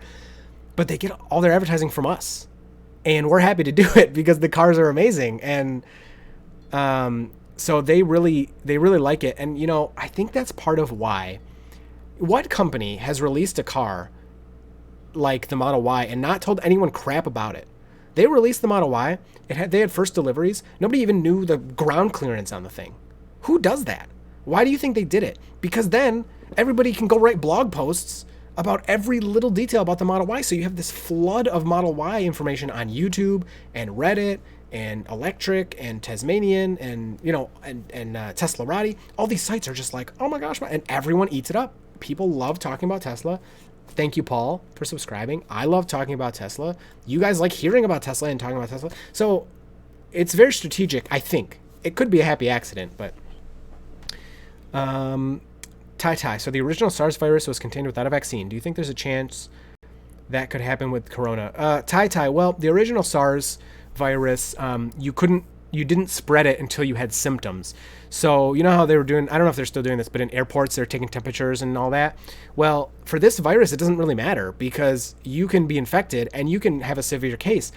but they get all their advertising from us, and we're happy to do it because the cars are amazing, and so they really like it, and you know, I think that's part of why. What company has released a car like the Model Y and not told anyone crap about it? They released the Model Y. They had first deliveries. Nobody even knew the ground clearance on the thing. Who does that? Why do you think they did it? Because then everybody can go write blog posts about every little detail about the Model Y. So you have this flood of Model Y information on YouTube and Reddit and Electric and Tasmanian and, you know, and Teslarati. All these sites are just like, oh my gosh, and everyone eats it up. People love talking about Tesla. Thank you, Paul, for subscribing. I love talking about Tesla. You guys like hearing about Tesla and talking about Tesla. So it's very strategic, I think. It could be a happy accident, but... Tai. So the original SARS virus was contained without a vaccine. Do you think there's a chance that could happen with Corona? Tai, well, the original SARS virus, you didn't spread it until you had symptoms. So you know how they were doing, I don't know if they're still doing this, but in airports they're taking temperatures and all that. Well, for this virus it doesn't really matter because you can be infected and you can have a severe case,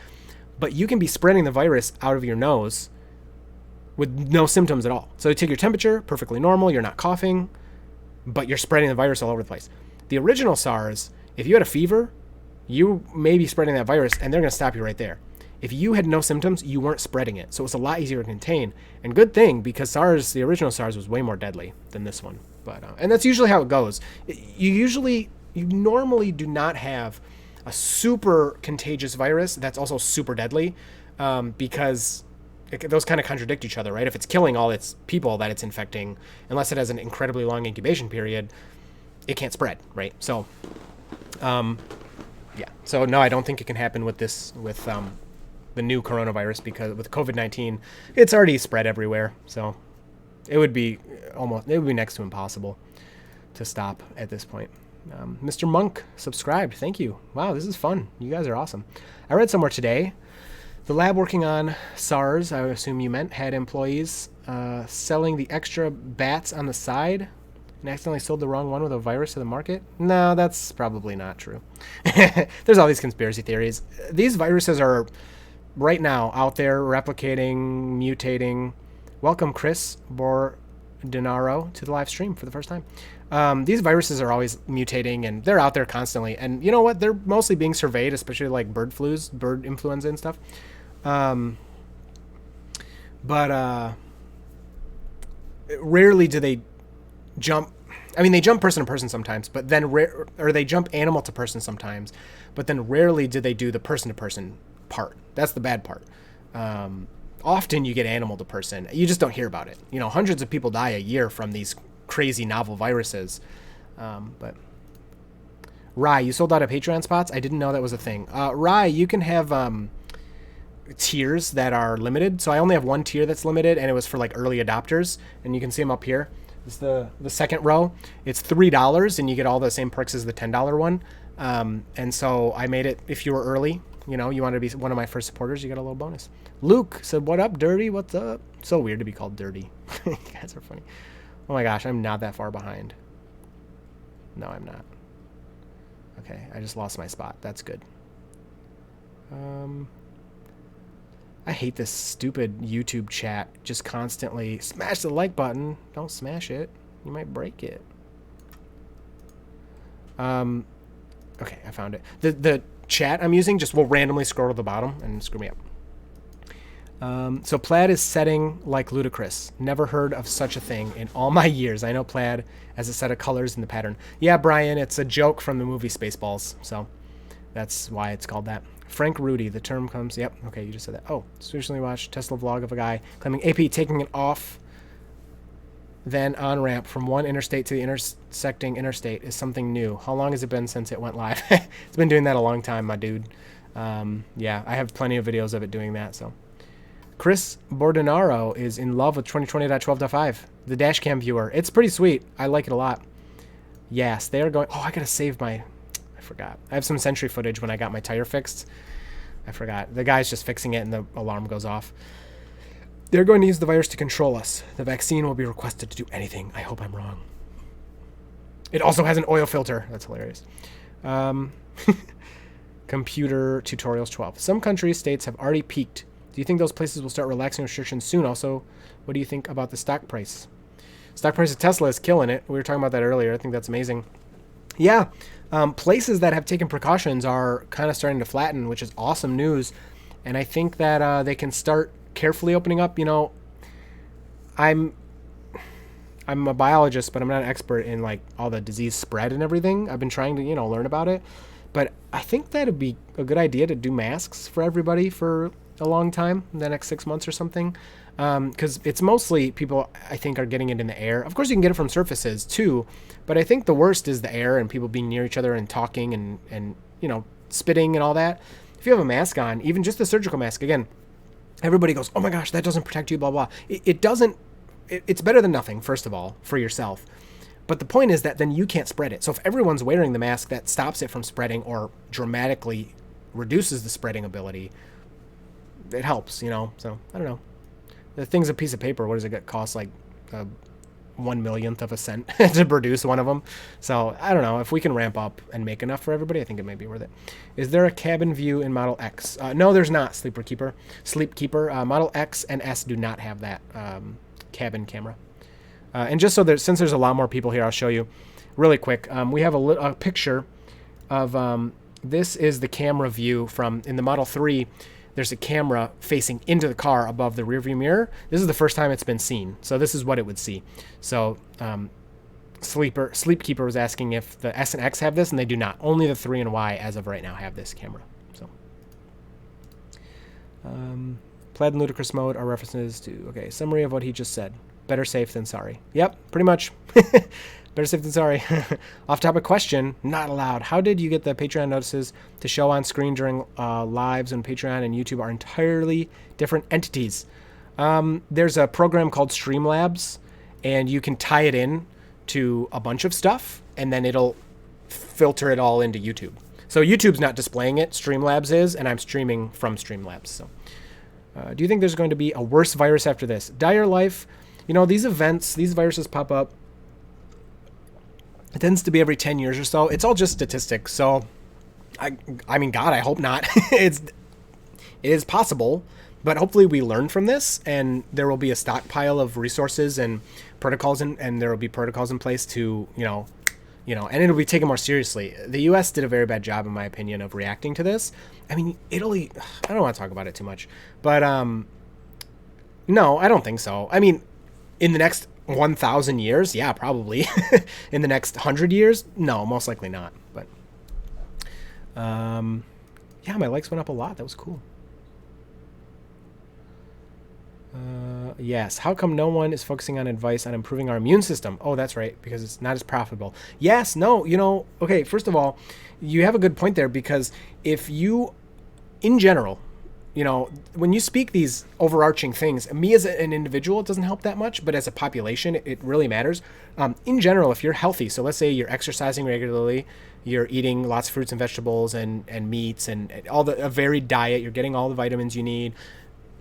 but you can be spreading the virus out of your nose with no symptoms at all. So you take your temperature, perfectly normal, you're not coughing, but you're spreading the virus all over the place. The original SARS, if you had a fever, you may be spreading that virus and they're going to stop you right there. If you had no symptoms, you weren't spreading it. So it was a lot easier to contain. And good thing, because SARS, the original SARS, was way more deadly than this one. But and that's usually how it goes. You normally do not have a super contagious virus that's also super deadly because those kind of contradict each other, right? If it's killing all its people that it's infecting, unless it has an incredibly long incubation period, it can't spread, right? So, yeah. So no, I don't think it can happen with this, with the new coronavirus, because with COVID-19, it's already spread everywhere. So it would be next to impossible to stop at this point. Mr. Monk subscribed. Thank you. Wow, this is fun. You guys are awesome. I read somewhere today, the lab working on SARS, I assume you meant, had employees selling the extra bats on the side and accidentally sold the wrong one with a virus to the market. No, that's probably not true. There's all these conspiracy theories. These viruses are right now out there replicating, mutating. Welcome, Chris Bordinaro, to the live stream for the first time. These viruses are always mutating, and they're out there constantly. And you know what? They're mostly being surveyed, especially like bird influenza and stuff. But rarely do they jump. I mean, they jump person to person sometimes, but then or they jump animal to person sometimes, but then rarely do they do the person to person part. That's the bad part. Often you get animal to person. You just don't hear about it. You know, hundreds of people die a year from these crazy novel viruses. But Rye, you sold out of Patreon spots? I didn't know that was a thing. Rye, you can have tiers that are limited. So I only have one tier that's limited, and it was for like early adopters, and you can see them up here. It's the second row. It's $3, and you get all the same perks as the $10 one. And so I made it, if you were early, you know, you wanted to be one of my first supporters, you get a little bonus. Luke said, what up, Dirty? What's up? So weird to be called Dirty. You guys are funny. Oh my gosh, I'm not that far behind. No, I'm not. Okay, I just lost my spot. That's good. I hate this stupid YouTube chat. Just constantly smash the like button. Don't smash it. You might break it. Okay, I found it. The chat I'm using just will randomly scroll to the bottom and screw me up. So Plaid is setting like ludicrous. Never heard of such a thing in all my years. I know Plaid as a set of colors in the pattern. Yeah, Brian, it's a joke from the movie Spaceballs. So that's why it's called that. Frank Rudy, the term comes. Yep. Okay, you just said that. Oh, just recently watched Tesla vlog of a guy claiming AP taking it off, then on ramp from one interstate to the intersecting interstate is something new. How long has it been since it went live? It's been doing that a long time, my dude. Yeah, I have plenty of videos of it doing that. So, Chris Bordinaro is in love with 2020.12.5, the dashcam viewer. It's pretty sweet. I like it a lot. Yes, they are going. Oh, I gotta save my. I forgot. I have some Sentry footage when I got my tire fixed. I forgot. The guy's just fixing it and the alarm goes off. They're going to use the virus to control us. The vaccine will be requested to do anything. I hope I'm wrong. It also has an oil filter. That's hilarious. Computer tutorials 12. Some countries, states have already peaked. Do you think those places will start relaxing restrictions soon? Also, what do you think about the stock price? Stock price of Tesla is killing it. We were talking about that earlier. I think that's amazing. Yeah, places that have taken precautions are kind of starting to flatten, which is awesome news. And I think that they can start carefully opening up. You know, I'm a biologist, but I'm not an expert in like all the disease spread and everything. I've been trying to, you know, learn about it. But I think that'd be a good idea to do masks for everybody for a long time, the next 6 months or something. Because it's mostly people, I think, are getting it in the air. Of course, you can get it from surfaces too, but I think the worst is the air and people being near each other and talking and you know, spitting and all that. If you have a mask on, even just the surgical mask, again, everybody goes, oh my gosh, that doesn't protect you, blah, blah. It doesn't. It's better than nothing, first of all, for yourself. But the point is that then you can't spread it. So if everyone's wearing the mask, that stops it from spreading or dramatically reduces the spreading ability. It helps, you know. So I don't know. The thing's a piece of paper. What does it get? Cost like 1/1,000,000th of a cent to produce one of them. So I don't know. If we can ramp up and make enough for everybody, I think it may be worth it. Is there a cabin view in Model X? No, there's not. Sleep Keeper. Model X and S do not have that cabin camera. And just so that since there's a lot more people here, I'll show you really quick. We have a picture of this is the camera view from in the Model 3. There's a camera facing into the car above the rearview mirror. This is the first time it's been seen. So this is what it would see. So Sleep Keeper was asking if the S and X have this, and they do not. Only the 3 and Y as of right now have this camera. So Plaid and Ludicrous Mode are references to, okay, summary of what he just said. Better safe than sorry. Yep, pretty much. Better safe than sorry. Off-topic question, not allowed. How did you get the Patreon notices to show on screen during lives when Patreon and YouTube are entirely different entities? There's a program called Streamlabs, and you can tie it in to a bunch of stuff, and then it'll filter it all into YouTube. So YouTube's not displaying it, Streamlabs is, and I'm streaming from Streamlabs. So, do you think there's going to be a worse virus after this? Dire Life, these events, these viruses pop up. It tends to be every 10 years or so. It's all just statistics. So, I mean, God, I hope not. It is possible, but hopefully we learn from this, and there will be a stockpile of resources and protocols, and there will be protocols in place to, and it'll be taken more seriously. The U.S. did a very bad job, in my opinion, of reacting to this. I mean, Italy, I don't want to talk about it too much, but no, I don't think so. I mean, in the next 1,000 years, yeah, probably. In the next 100 years, no, most likely not. But yeah, my likes went up a lot. That was cool. Yes. How come no one is focusing on advice on improving our immune system? Oh, that's right, because it's not as profitable. Yes. No. Okay. First of all, you have a good point there, because if you, in general, when you speak these overarching things, me as an individual, it doesn't help that much, but as a population, it really matters. In general, if you're healthy, so let's say you're exercising regularly, you're eating lots of fruits and vegetables and meats and a varied diet, you're getting all the vitamins you need,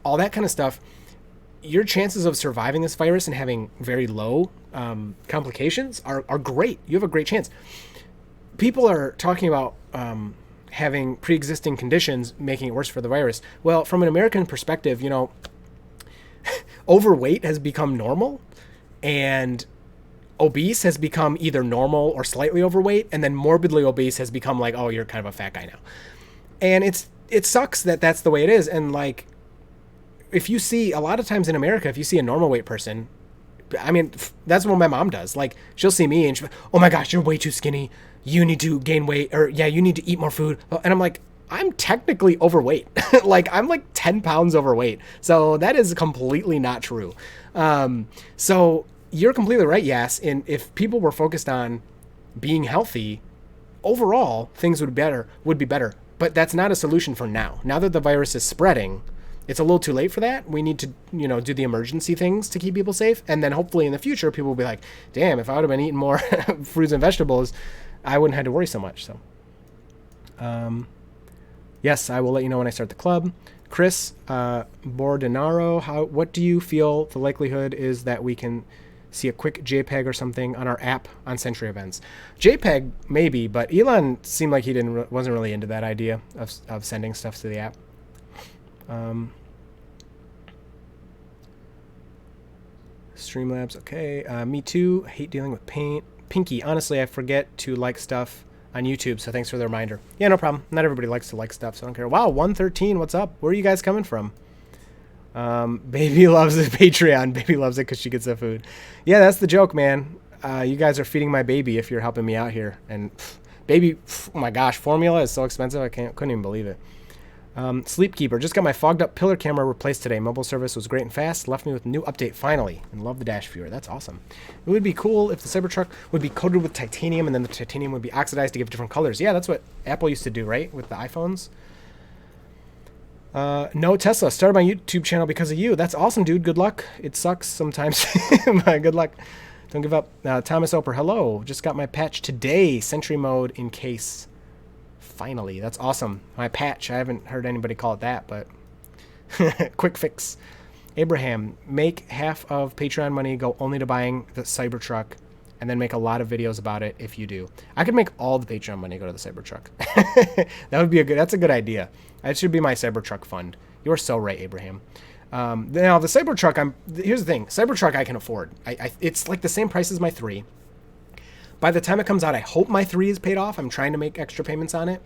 all that kind of stuff, your chances of surviving this virus and having very low complications are great. You have a great chance. People are talking about having pre-existing conditions making it worse for the virus. Well, from an American perspective, overweight has become normal, and obese has become either normal or slightly overweight, and then morbidly obese has become like, oh, you're kind of a fat guy now. And it sucks that that's the way it is. And like, if you see, a lot of times in America, if you see a normal weight person, I mean, that's what my mom does. Like, she'll see me and she'll, oh my gosh, you're way too skinny. You need to gain weight, or yeah, you need to eat more food. And I'm like, I'm technically overweight. Like, I'm like 10 pounds overweight. So that is completely not true. So you're completely right, yes. And if people were focused on being healthy, overall, things would be better. But that's not a solution for now. Now that the virus is spreading, it's a little too late for that. We need to, do the emergency things to keep people safe. And then hopefully in the future, people will be like, damn, if I would have been eating more fruits and vegetables, I wouldn't have to worry so much. So, yes, I will let you know when I start the club. Chris Bordenaro, what do you feel the likelihood is that we can see a quick JPEG or something on our app on Sentry events? JPEG, maybe, but Elon seemed like he wasn't really into that idea of sending stuff to the app. Streamlabs, okay. Me too. Hate dealing with paint. Pinky, honestly, I forget to like stuff on YouTube, so thanks for the reminder. Yeah, no problem. Not everybody likes to like stuff, so I don't care. Wow, 113, what's up? Where are you guys coming from? Baby loves the Patreon. Baby loves it because she gets the food. Yeah, that's the joke, man. You guys are feeding my baby if you're helping me out here. And baby, oh my gosh, formula is so expensive, I couldn't even believe it. Sleepkeeper, just got my fogged up pillar camera replaced today. Mobile service was great and fast. Left me with a new update finally, and love the dash viewer. That's awesome. It would be cool if the CyberTruck would be coated with titanium, and then the titanium would be oxidized to give different colors. Yeah, that's what Apple used to do, right, with the iPhones. No, Tesla, started my YouTube channel because of you. That's awesome, dude. Good luck. It sucks sometimes. Good luck. Don't give up. Thomas Oper, hello. Just got my patch today. Sentry Mode in case. Finally, that's awesome. My patch, I haven't heard anybody call it that, but quick fix. Abraham, make half of Patreon money go only to buying the Cybertruck, and then make a lot of videos about it if you do. I could make all the Patreon money go to the Cybertruck. That's a good idea. That should be my Cybertruck fund. You are so right, Abraham. Now the Cybertruck, here's the thing. Cybertruck I can afford. It's like the same price as my 3. By the time it comes out, I hope my 3 is paid off. I'm trying to make extra payments on it.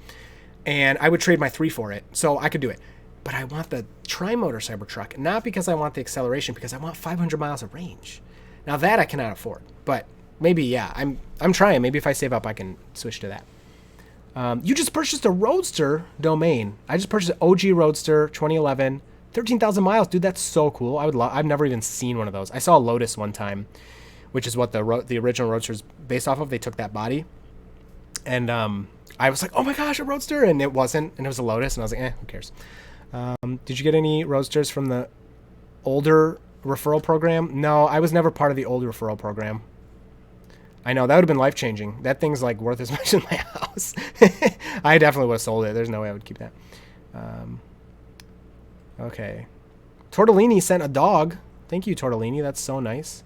And I would trade my 3 for it. So I could do it. But I want the tri-motor Cybertruck. Not because I want the acceleration, because I want 500 miles of range. Now that I cannot afford. But maybe, yeah, I'm trying. Maybe if I save up, I can switch to that. You just purchased a Roadster domain. I just purchased an OG Roadster 2011. 13,000 miles. Dude, that's so cool. I've never even seen one of those. I saw a Lotus one time. which is what the original Roadster is based off of. They took that body, and I was like, oh my gosh, a Roadster, and it wasn't, and it was a Lotus, and I was like, who cares? Did you get any Roadsters from the older referral program? No, I was never part of the old referral program. I know, that would have been life-changing. That thing's like worth as much as my house. I definitely would have sold it. There's no way I would keep that. Okay. Tortellini sent a dog. Thank you, Tortellini. That's so nice.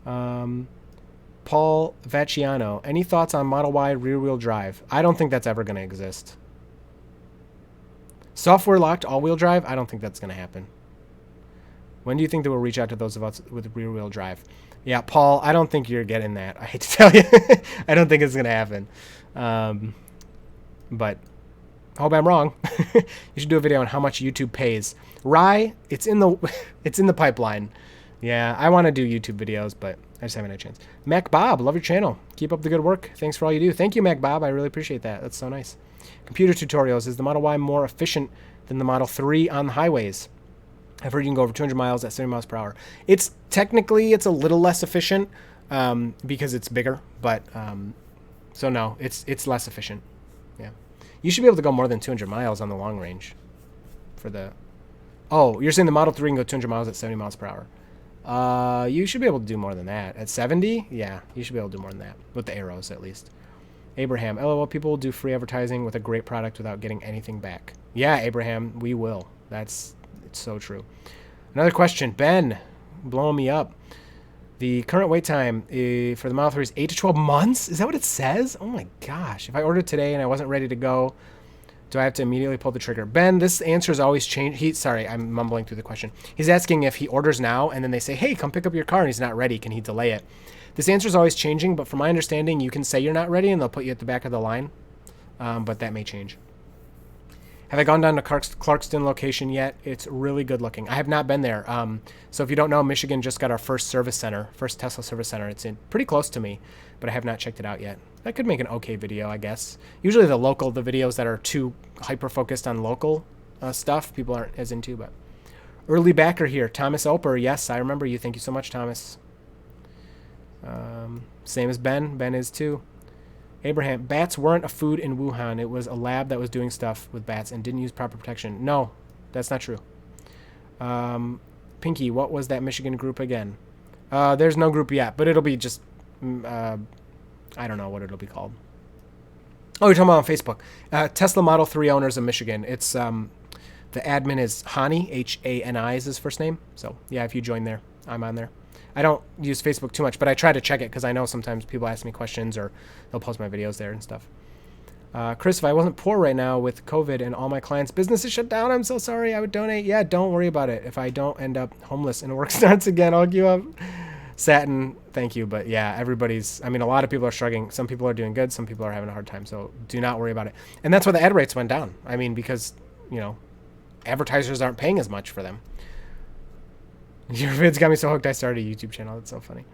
Paul Vacciano. Any thoughts on Model Y rear-wheel drive? I don't think that's ever going to exist. Software-locked all-wheel drive? I don't think that's going to happen. When do you think they will reach out to those of us with rear-wheel drive? Yeah, Paul, I don't think you're getting that. I hate to tell you. I don't think it's going to happen. But I hope I'm wrong. You should do a video on how much YouTube pays. Rye, it's in the pipeline. Yeah, I want to do YouTube videos, but I just haven't had a chance. Mac Bob, love your channel. Keep up the good work. Thanks for all you do. Thank you, Mac Bob. I really appreciate that. That's so nice. Computer tutorials. Is the Model Y more efficient than the Model 3 on the highways? I've heard you can go over 200 miles at 70 miles per hour. It's technically a little less efficient because it's bigger, but so no, it's less efficient. Yeah, you should be able to go more than 200 miles on the long range. For the you're saying the Model 3 can go 200 miles at 70 miles per hour. You should be able to do more than that at 70. Yeah, you should be able to do more than that with the arrows at least. Abraham, LOL, people will do free advertising with a great product without getting anything back. Yeah, Abraham, we will. It's so true. Another question. Ben, blowing me up. The current wait time for the Model 3 is 8 to 12 months? Is that what it says? Oh my gosh. If I ordered today and I wasn't ready to go, do I have to immediately pull the trigger? Ben, this answer is always changed. Sorry, I'm mumbling through the question. He's asking if he orders now and then they say, hey, come pick up your car, and he's not ready. Can he delay it? This answer is always changing, but from my understanding, you can say you're not ready and they'll put you at the back of the line. But that may change. Have I gone down to Clarkston location yet? It's really good looking. I have not been there. So if you don't know, Michigan just got our first Tesla service center. It's pretty close to me, but I have not checked it out yet. I could make an okay video, I guess. Usually the videos that are too hyper-focused on local stuff, people aren't as into, but... Early backer here, Thomas Oper. Yes, I remember you. Thank you so much, Thomas. Same as Ben. Ben is too. Abraham, bats weren't a food in Wuhan. It was a lab that was doing stuff with bats and didn't use proper protection. No, that's not true. Pinky, what was that Michigan group again? There's no group yet, but it'll be just... I don't know what it'll be called. Oh, you're talking about on Facebook. Tesla Model 3 owners of Michigan. It's the admin is Hani, H-A-N-I is his first name. So, yeah, if you join there, I'm on there. I don't use Facebook too much, but I try to check it because I know sometimes people ask me questions or they'll post my videos there and stuff. Chris, if I wasn't poor right now with COVID and all my clients' businesses shut down, I'm so sorry. I would donate. Yeah, don't worry about it. If I don't end up homeless and work starts again, I'll give up. Satin, thank you. But yeah, a lot of people are struggling. Some people are doing good. Some people are having a hard time. So do not worry about it. And that's why the ad rates went down. Because, advertisers aren't paying as much for them. Your vids got me so hooked I started a YouTube channel. That's so funny.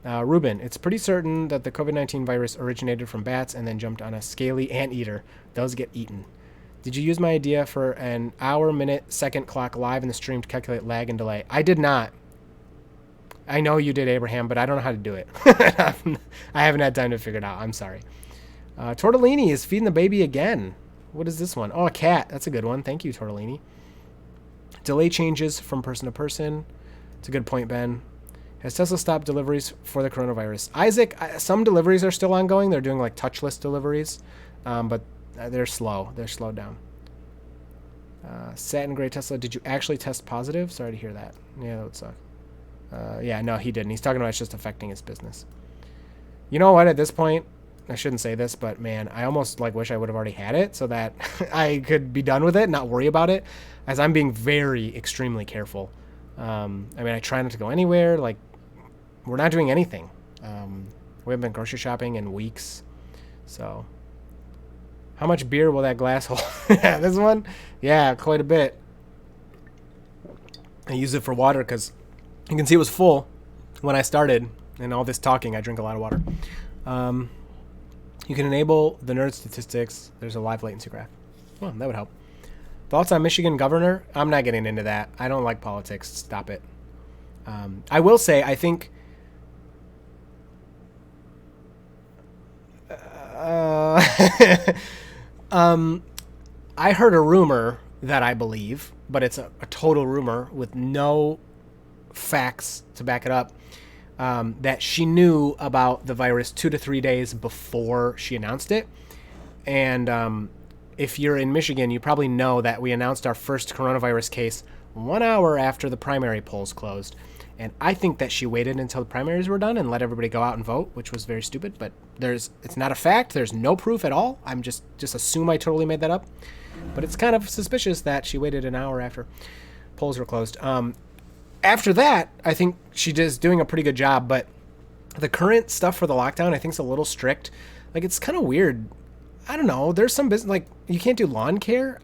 Ruben, it's pretty certain that the COVID-19 virus originated from bats and then jumped on a scaly anteater. Those get eaten. Did you use my idea for an hour, minute, second clock live in the stream to calculate lag and delay? I did not. I know you did, Abraham, but I don't know how to do it. I haven't had time to figure it out. I'm sorry. Tortellini is feeding the baby again. What is this one? Oh, a cat. That's a good one. Thank you, Tortellini. Delay changes from person to person. It's a good point, Ben. Has Tesla stopped deliveries for the coronavirus? Isaac, some deliveries are still ongoing. They're doing like touchless deliveries, but they're slow. They're slowed down. Satin Gray Tesla, did you actually test positive? Sorry to hear that. Yeah, that would suck. Yeah, no, he didn't. He's talking about it's just affecting his business. You know what? At this point, I shouldn't say this, but man, I almost wish I would have already had it so that I could be done with it, not worry about it, as I'm being very extremely careful. I try not to go anywhere. We're not doing anything. We haven't been grocery shopping in weeks. So, how much beer will that glass hold? This one? Yeah, quite a bit. I use it for water because you can see it was full when I started. And all this talking, I drink a lot of water. You can enable the nerd statistics. There's a live latency graph. Well, that would help. Thoughts on Michigan governor? I'm not getting into that. I don't like politics. Stop it. I will say, I think I heard a rumor that I believe, but it's a total rumor with no facts to back it up, that she knew about the virus 2 to 3 days before she announced it. And if you're in Michigan, you probably know that we announced our first coronavirus case 1 hour after the primary polls closed. And I think that she waited until the primaries were done and let everybody go out and vote, which was very stupid. But it's not a fact. There's no proof at all. I'm just assume I totally made that up. But it's kind of suspicious that she waited an hour after polls were closed. After that, I think she is doing a pretty good job. But the current stuff for the lockdown, I think, is a little strict. Like, it's kind of weird. I don't know. There's some business, like, you can't do lawn care.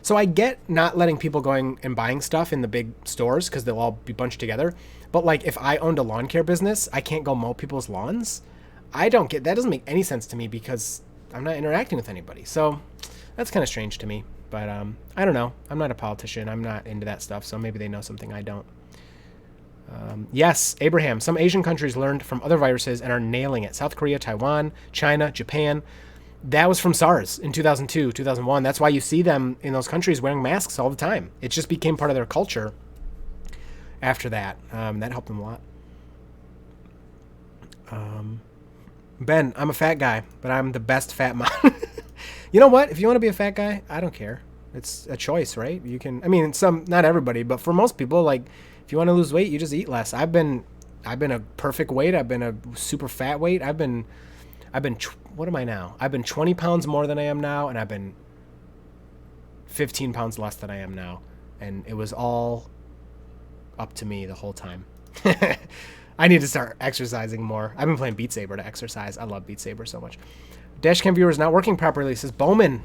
So I get not letting people going and buying stuff in the big stores because they'll all be bunched together. But, like, if I owned a lawn care business, I can't go mow people's lawns. I don't get that. Doesn't make any sense to me because I'm not interacting with anybody. So that's kind of strange to me. But I don't know. I'm not a politician. I'm not into that stuff. So maybe they know something I don't. Yes, Abraham. Some Asian countries learned from other viruses and are nailing it. South Korea, Taiwan, China, Japan. That was from SARS in 2002, 2001. That's why you see them in those countries wearing masks all the time. It just became part of their culture after that. That helped them a lot. Ben, I'm a fat guy, but I'm the best fat mom. You know what? If you want to be a fat guy, I don't care. It's a choice, right? You can, I mean, not everybody, but for most people, like, if you want to lose weight, you just eat less. I've been a perfect weight. I've been a super fat weight. What am I now? I've been 20 pounds more than I am now, and I've been 15 pounds less than I am now. And it was all up to me the whole time. I need to start exercising more. I've been playing Beat Saber to exercise. I love Beat Saber so much. Dashcam viewer is not working properly, says Bowman.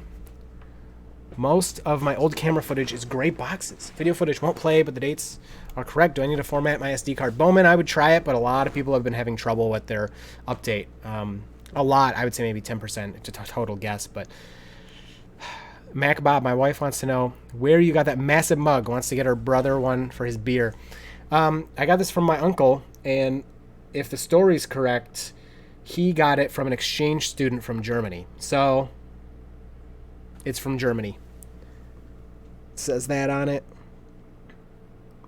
Most of my old camera footage is gray boxes. Video footage won't play, but the dates are correct. Do I need to format my SD card? Bowman, I would try it, but a lot of people have been having trouble with their update. A lot, I would say maybe 10%. It's a total guess, but Mac Bob, my wife wants to know where you got that massive mug. Wants to get her brother one for his beer. I got this from my uncle, and if the story's correct, he got it from an exchange student from Germany. So it's from Germany. It says that on it.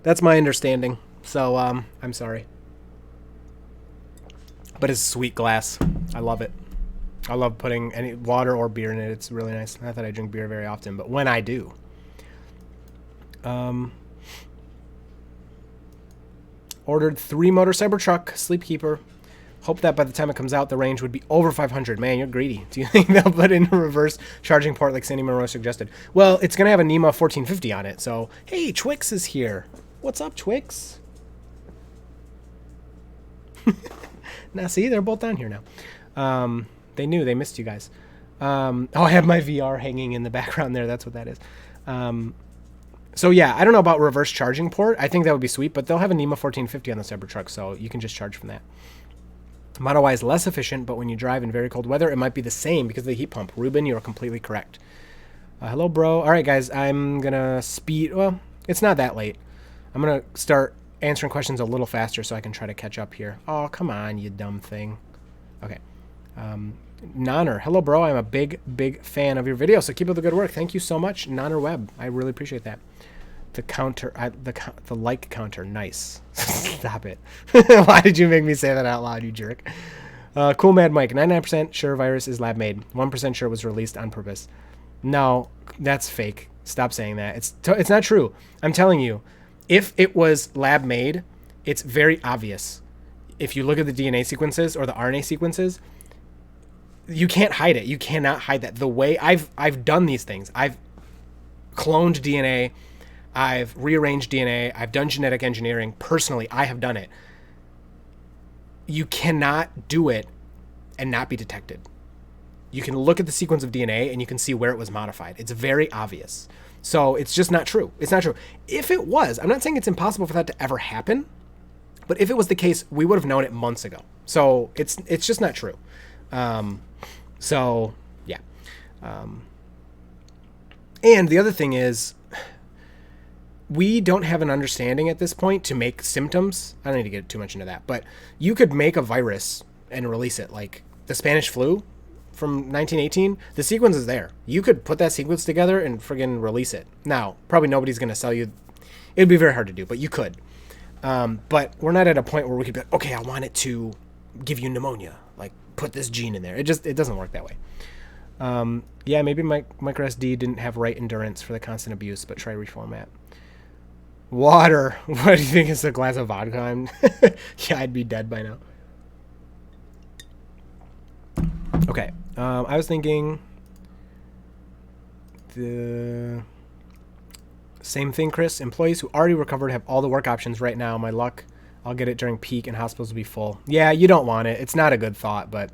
That's my understanding. So I'm sorry. But it's sweet glass. I love it. I love putting any water or beer in it. It's really nice. Not that I drink beer very often, but when I do. Ordered 3-motor CyberTruck Sleepkeeper. Hope that by the time it comes out, the range would be over 500. Man, you're greedy. Do you think they'll put in a reverse charging port like Sandy Monroe suggested? Well, it's going to have a NEMA 1450 on it. So, hey, Twix is here. What's up, Twix? Now, see, they're both on here now. They knew. They missed you guys. I have my VR hanging in the background there. That's what that is. So, yeah, I don't know about reverse charging port. I think that would be sweet, but they'll have a NEMA 1450 on the Cybertruck, so you can just charge from that. Model Y is less efficient, but when you drive in very cold weather, it might be the same because of the heat pump. Ruben, you are completely correct. Hello, bro. All right, guys, I'm going to speed. Well, it's not that late. I'm going to start answering questions a little faster so I can try to catch up here. Oh, come on, you dumb thing. Okay. Nanner. Hello, bro. I'm a big, big fan of your video, so keep up the good work. Thank you so much, Nanner Web. I really appreciate that. The counter, the like counter, nice. Stop it. Why did you make me say that out loud, you jerk? Cool Mad Mike, 99% sure virus is lab made. 1% sure was released on purpose. No, that's fake. Stop saying that. It's not true. I'm telling you, if it was lab made, it's very obvious. If you look at the DNA sequences or the RNA sequences, you can't hide it. You cannot hide that. The way I've done these things, I've cloned DNA. I've rearranged DNA. I've done genetic engineering. Personally, I have done it. You cannot do it and not be detected. You can look at the sequence of DNA and you can see where it was modified. It's very obvious. So it's just not true. It's not true. If it was, I'm not saying it's impossible for that to ever happen, but if it was the case, we would have known it months ago. So it's just not true. So yeah. And the other thing is, we don't have an understanding at this point to make symptoms. I don't need to get too much into that, but you could make a virus and release it like the Spanish flu from 1918, the sequence is there. You could put that sequence together and friggin' release it. Now, probably nobody's going to sell you. It'd be very hard to do, but you could. But we're not at a point where we could be like, okay, I want it to give you pneumonia. Like, put this gene in there. It doesn't work that way. Yeah, maybe microSD didn't have right endurance for the constant abuse, but try reformat. Water. What do you think? It's a glass of vodka? Yeah, I'd be dead by now. Okay. I was thinking the same thing, Chris. Employees who already recovered have all the work options right now. My luck, I'll get it during peak and hospitals will be full. Yeah, you don't want it. It's not a good thought, but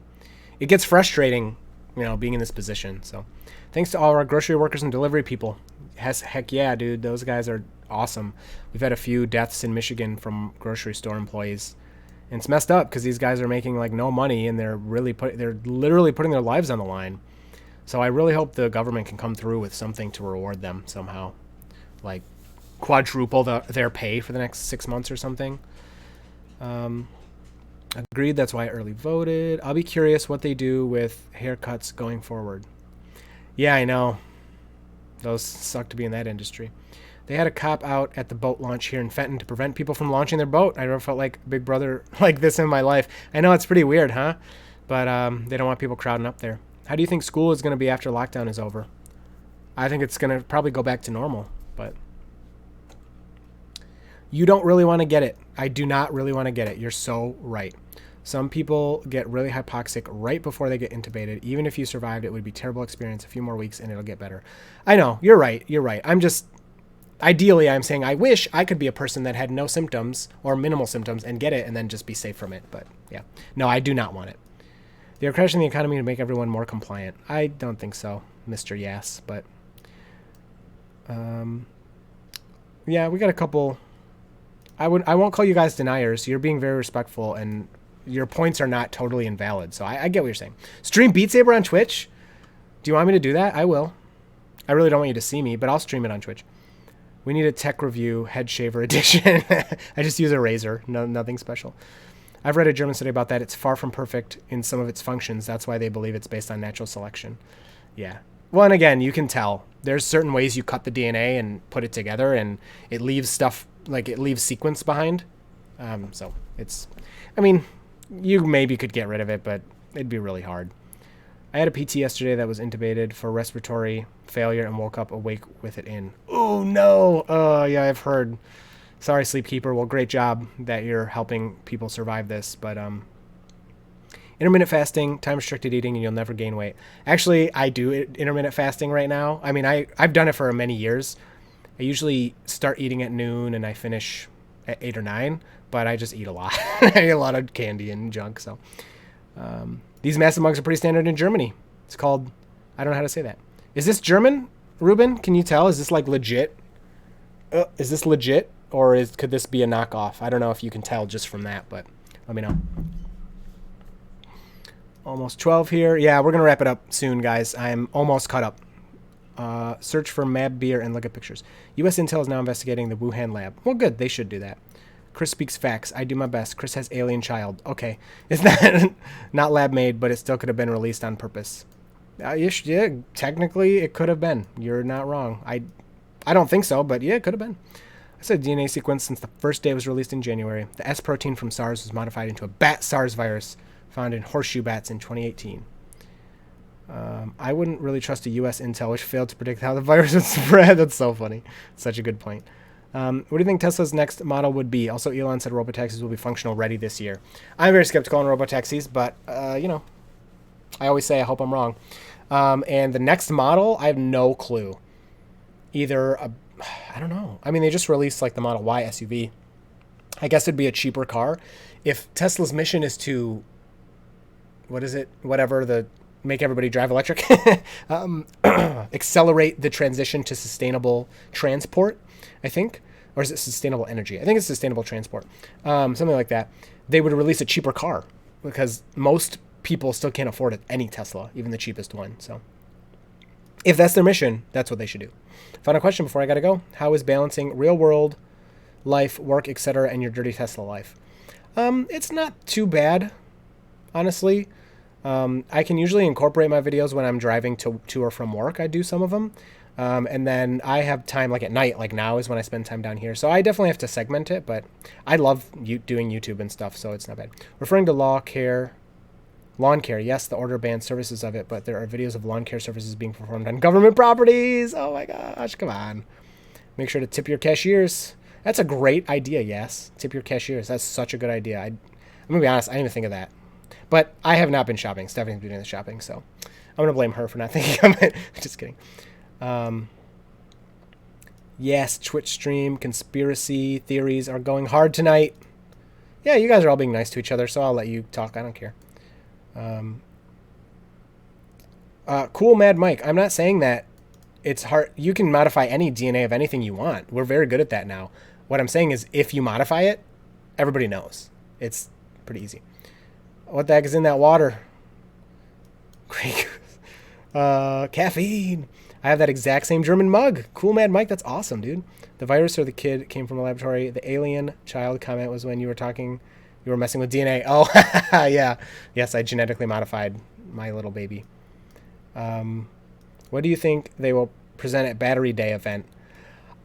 it gets frustrating, being in this position. So thanks to all our grocery workers and delivery people. Heck yeah, dude. Those guys are awesome. We've had a few deaths in Michigan from grocery store employees. And it's messed up because these guys are making like no money and they're literally putting their lives on the line. So I really hope the government can come through with something to reward them somehow. Like quadruple their pay for the next 6 months or something. Agreed, that's why I early voted. I'll be curious what they do with haircuts going forward. Yeah, I know. Those suck to be in that industry. They had a cop out at the boat launch here in Fenton to prevent people from launching their boat. I never felt like Big Brother like this in my life. I know it's pretty weird, huh? But they don't want people crowding up there. How do you think school is going to be after lockdown is over? I think it's going to probably go back to normal, but you don't really want to get it. I do not really want to get it. You're so right. Some people get really hypoxic right before they get intubated. Even if you survived, it would be a terrible experience. A few more weeks and it'll get better. I know. You're right. You're right. Ideally, I'm saying I wish I could be a person that had no symptoms or minimal symptoms and get it and then just be safe from it. But yeah, no, I do not want it. They are crashing the economy to make everyone more compliant. I don't think so, Mr. Yes. But yeah, we got a couple. I won't call you guys deniers. You're being very respectful and your points are not totally invalid. So I get what you're saying. Stream Beat Saber on Twitch? Do you want me to do that? I will. I really don't want you to see me, but I'll stream it on Twitch. We need a tech review head shaver edition. I just use a razor. No, nothing special. I've read a German study about that. It's far from perfect in some of its functions. That's why they believe it's based on natural selection. Yeah. Well, and again, you can tell. There's certain ways you cut the DNA and put it together, and it leaves stuff, like it leaves sequence behind. So it's, I mean, you maybe could get rid of it, but it'd be really hard. I had a PT yesterday that was intubated for respiratory failure and woke up awake with it in. Oh, no. Yeah, I've heard. Sorry, Sleepkeeper. Well, great job that you're helping people survive this. But intermittent fasting, time-restricted eating, and you'll never gain weight. Actually, I do intermittent fasting right now. I mean, I've done it for many years. I usually start eating at noon and I finish at 8 or 9, but I just eat a lot. I eat a lot of candy and junk, so... these massive mugs are pretty standard in Germany. It's called, I don't know how to say that. Is this German, Ruben? Can you tell? Is this like legit? Is this legit? Or could this be a knockoff? I don't know if you can tell just from that, but let me know. Almost 12 here. Yeah, we're going to wrap it up soon, guys. I'm almost caught up. Search for Mab Beer and look at pictures. U.S. Intel is now investigating the Wuhan lab. Well, good. They should do that. Chris speaks facts. I do my best. Chris has alien child. Okay. It's not lab made, but it still could have been released on purpose. Yeah, technically it could have been. You're not wrong. I don't think so, but yeah, it could have been. I said DNA sequence since the first day it was released in January. The S protein from SARS was modified into a bat SARS virus found in horseshoe bats in 2018. I wouldn't really trust a U.S. Intel, which failed to predict how the virus would spread. That's so funny. Such a good point. What do you think Tesla's next model would be? Also, Elon said robotaxis will be functional ready this year. I'm very skeptical on robotaxis, but, I always say I hope I'm wrong. And the next model, I have no clue. Either, I don't know. I mean, they just released, like, the Model Y SUV. I guess it'd be a cheaper car. If Tesla's mission is to, make everybody drive electric, accelerate the transition to sustainable transport, I think, or is it sustainable energy? I think it's sustainable transport, something like that. They would release a cheaper car because most people still can't afford any Tesla, even the cheapest one. So if that's their mission, that's what they should do. Final question before I got to go. How is balancing real world life, work, etc., and your dirty Tesla life? It's not too bad, honestly. I can usually incorporate my videos when I'm driving to or from work. I do some of them. And then I have time like at night, like now is when I spend time down here. So I definitely have to segment it, but I love doing YouTube and stuff, so it's not bad. Referring to lawn care, yes, the order bans services of it, but there are videos of lawn care services being performed on government properties. Oh my gosh, come on. Make sure to tip your cashiers. That's a great idea, yes. Tip your cashiers. That's such a good idea. I'm going to be honest, I didn't even think of that. But I have not been shopping. Stephanie's been doing the shopping, so I'm going to blame her for not thinking of it. Just kidding. Yes, Twitch stream conspiracy theories are going hard tonight. Yeah, you guys are all being nice to each other, so I'll let you talk. I don't care. Cool Mad Mike. I'm not saying that it's hard. You can modify any DNA of anything you want. We're very good at that now. What I'm saying is if you modify it, everybody knows. It's pretty easy. What the heck is in that water? Caffeine. I have that exact same German mug. Cool Mad Mike, that's awesome, dude. The virus or the kid came from a laboratory. The alien child comment was when you were messing with DNA. Oh, yeah. Yes, I genetically modified my little baby. What do you think they will present at Battery Day event?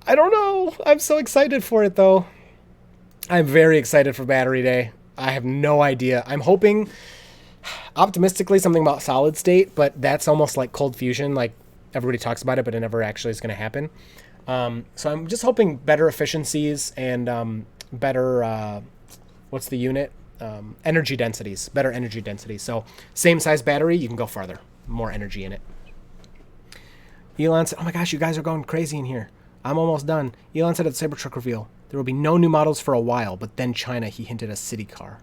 I don't know. I'm so excited for it, though. I'm very excited for Battery Day. I have no idea. I'm hoping, optimistically, something about solid state, but that's almost like cold fusion. Like, everybody talks about it, but it never actually is going to happen. So I'm just hoping better efficiencies and better, what's the unit? Energy densities, better energy densities. So same size battery, you can go farther, more energy in it. Elon said, oh my gosh, you guys are going crazy in here. I'm almost done. Elon said at the CyberTruck reveal, there will be no new models for a while, but then China, he hinted a city car.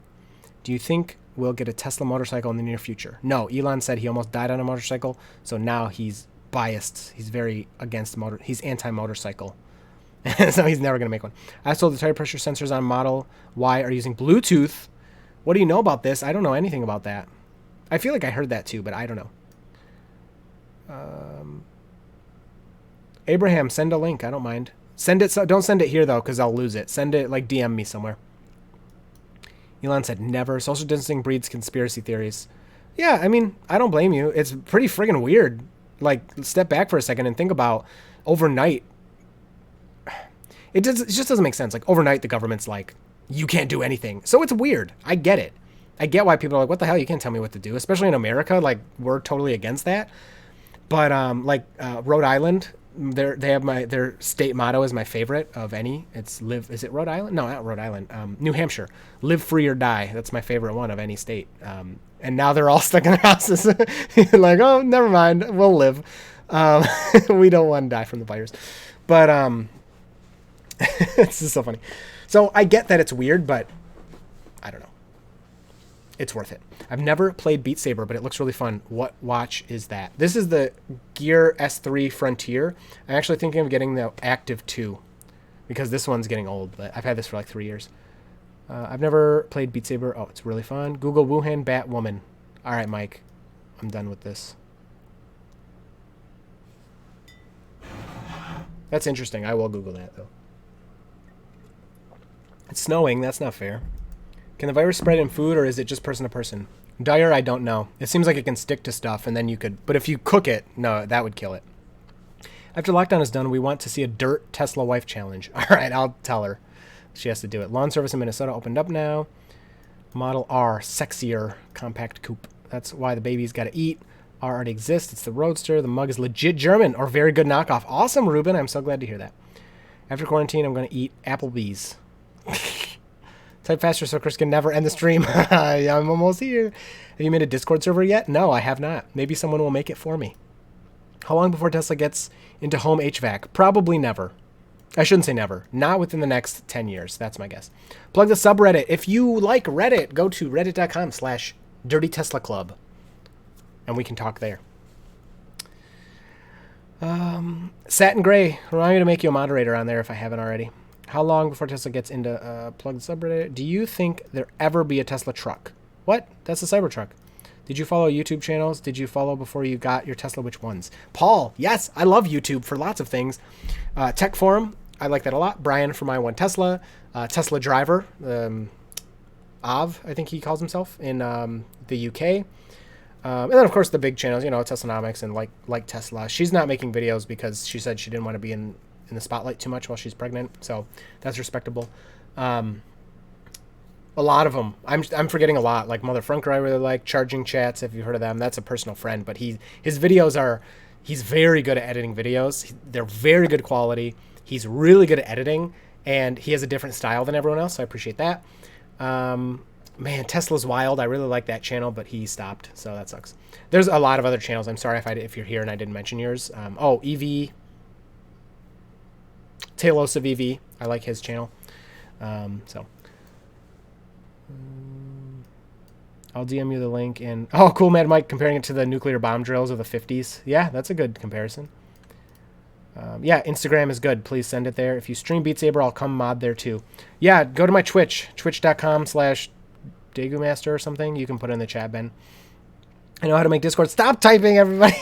Do you think we'll get a Tesla motorcycle in the near future? No, Elon said he almost died on a motorcycle, so now he's biased. He's very against he's anti-motorcycle. So he's never going to make one. I told the tire pressure sensors on Model Y are using Bluetooth. What do you know about this? I don't know anything about that. I feel like I heard that too, but I don't know. Abraham, send a link. I don't mind. Send it. Don't send it here though, because I'll lose it. Send it, like DM me somewhere. Elon said never. Social distancing breeds conspiracy theories. Yeah, I mean, I don't blame you. It's pretty friggin' weird. Like, step back for a second and think about overnight. It just doesn't make sense. Like, overnight, the government's like, you can't do anything. So it's weird. I get it. I get why people are like, what the hell? You can't tell me what to do. Especially in America. Like, we're totally against that. But, Rhode Island, they have their state motto is my favorite of any. It's live. Is it Rhode Island? No, not Rhode Island. New Hampshire. Live free or die. That's my favorite one of any state. And now they're all stuck in their houses. Like, oh, never mind. We'll live. We don't want to die from the virus. But it's just so funny. So I get that it's weird, but I don't know. It's worth it. I've never played Beat Saber, but it looks really fun. What watch is that? This is the Gear S3 Frontier. I'm actually thinking of getting the Active 2 because this one's getting old, but I've had this for like 3 years. I've never played Beat Saber. Oh, it's really fun. Google Wuhan Batwoman. All right, Mike. I'm done with this. That's interesting. I will Google that, though. It's snowing. That's not fair. Can the virus spread in food, or is it just person to person? Dyer, I don't know. It seems like it can stick to stuff, and then you could... But if you cook it, no, that would kill it. After lockdown is done, we want to see a dirt Tesla wife challenge. All right, I'll tell her. She has to do it. Lawn service in Minnesota opened up now. Model R, sexier compact coupe. That's why the baby's got to eat. R already exists. It's the Roadster. The mug is legit German or very good knockoff. Awesome, Ruben. I'm so glad to hear that. After quarantine, I'm going to eat Applebee's. Type faster so Chris can never end the stream. I'm almost here. Have you made a Discord server yet? No, I have not. Maybe someone will make it for me. How long before Tesla gets into home HVAC? Probably never. I shouldn't say never. Not within the next 10 years. That's my guess. Plug the subreddit. If you like Reddit, go to reddit.com/dirtyteslaclub. And we can talk there. Satin Gray. Remind me to make you a moderator on there if I haven't already. How long before Tesla gets into plug the subreddit? Do you think there ever be a Tesla truck? What? That's a Cybertruck. Did you follow YouTube channels? Did you follow before you got your Tesla? Which ones? Paul. Yes, I love YouTube for lots of things. Tech Forum. I like that a lot. Brian for My One Tesla. Tesla Driver. Av, I think he calls himself in the UK. And then, of course, the big channels, Teslanomics and like Tesla. She's not making videos because she said she didn't want to be in the spotlight too much while she's pregnant. So that's respectable. A lot of them. I'm forgetting a lot. Like Mother Frunker, I really like. Charging Chats, if you've heard of them. That's a personal friend. But his videos are... He's very good at editing videos. They're very good quality. He's really good at editing. And he has a different style than everyone else, so I appreciate that. Man, Tesla's Wild. I really like that channel, but he stopped, so that sucks. There's a lot of other channels. I'm sorry if you're here and I didn't mention yours. EV. Talos of EV. I like his channel. I'll DM you the link. And oh, cool, Mad Mike, comparing it to the nuclear bomb drills of the 50s. Yeah, that's a good comparison. Yeah, Instagram is good. Please send it there. If you stream Beat Saber, I'll come mod there too. Yeah, go to my Twitch, twitch.com/DeguMaster or something. You can put it in the chat, Ben. I know how to make Discord. Stop typing, everybody.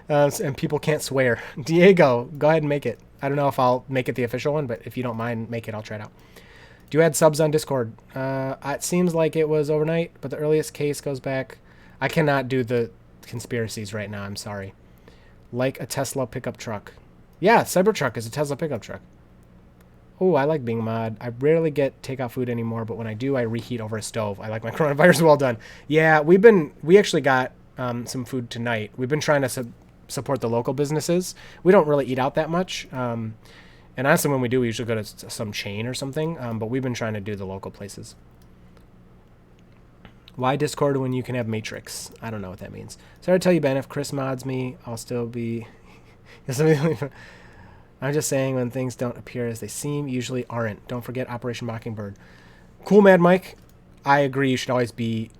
And people can't swear. Diego, go ahead and make it. I don't know if I'll make it the official one, but if you don't mind, make it. I'll try it out. Do you add subs on Discord? It seems like it was overnight, but the earliest case goes back. I cannot do the conspiracies right now. I'm sorry. Like a Tesla pickup truck. Yeah, CyberTruck is a Tesla pickup truck. Oh, I like being mod. I rarely get takeout food anymore, but when I do, I reheat over a stove. I like my coronavirus well done. Yeah, we actually got some food tonight. We've been trying to support the local businesses. We don't really eat out that much. And honestly, when we do, we usually go to some chain or something. But we've been trying to do the local places. Why Discord when you can have Matrix? I don't know what that means. Sorry to tell you, Ben, if Chris mods me, I'll still be... I'm just saying when things don't appear as they seem, usually aren't. Don't forget Operation Mockingbird. Cool, Mad Mike. I agree. You should always be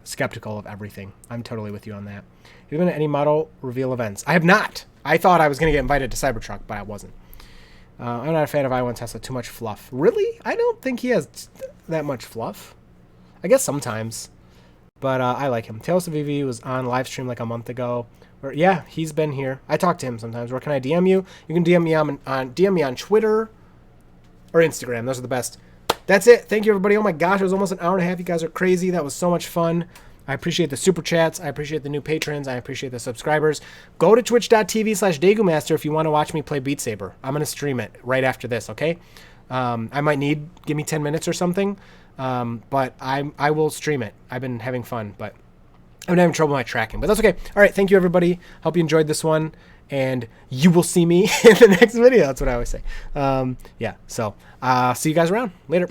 skeptical of everything. I'm totally with you on that. Have you been to any model reveal events? I have not. I thought I was going to get invited to CyberTruck, but I wasn't. I'm not a fan of I1 Tesla. Too much fluff. Really? I don't think he has that much fluff. I guess sometimes. But I like him. Talos of EV was on live stream like a month ago. Yeah, he's been here. I talk to him sometimes. Where can I DM you? You can DM me on Twitter or Instagram. Those are the best. That's it. Thank you, everybody. Oh my gosh, it was almost an hour and a half. You guys are crazy. That was so much fun. I appreciate the super chats. I appreciate the new patrons. I appreciate the subscribers. Go to twitch.tv/DeguMaster if you want to watch me play Beat Saber. I'm going to stream it right after this, okay? I might give me 10 minutes or something, but I will stream it. I've been having fun, but I'm having trouble with my tracking, but that's okay. All right, thank you, everybody. Hope you enjoyed this one, and you will see me in the next video. That's what I always say. Yeah, so see you guys around. Later.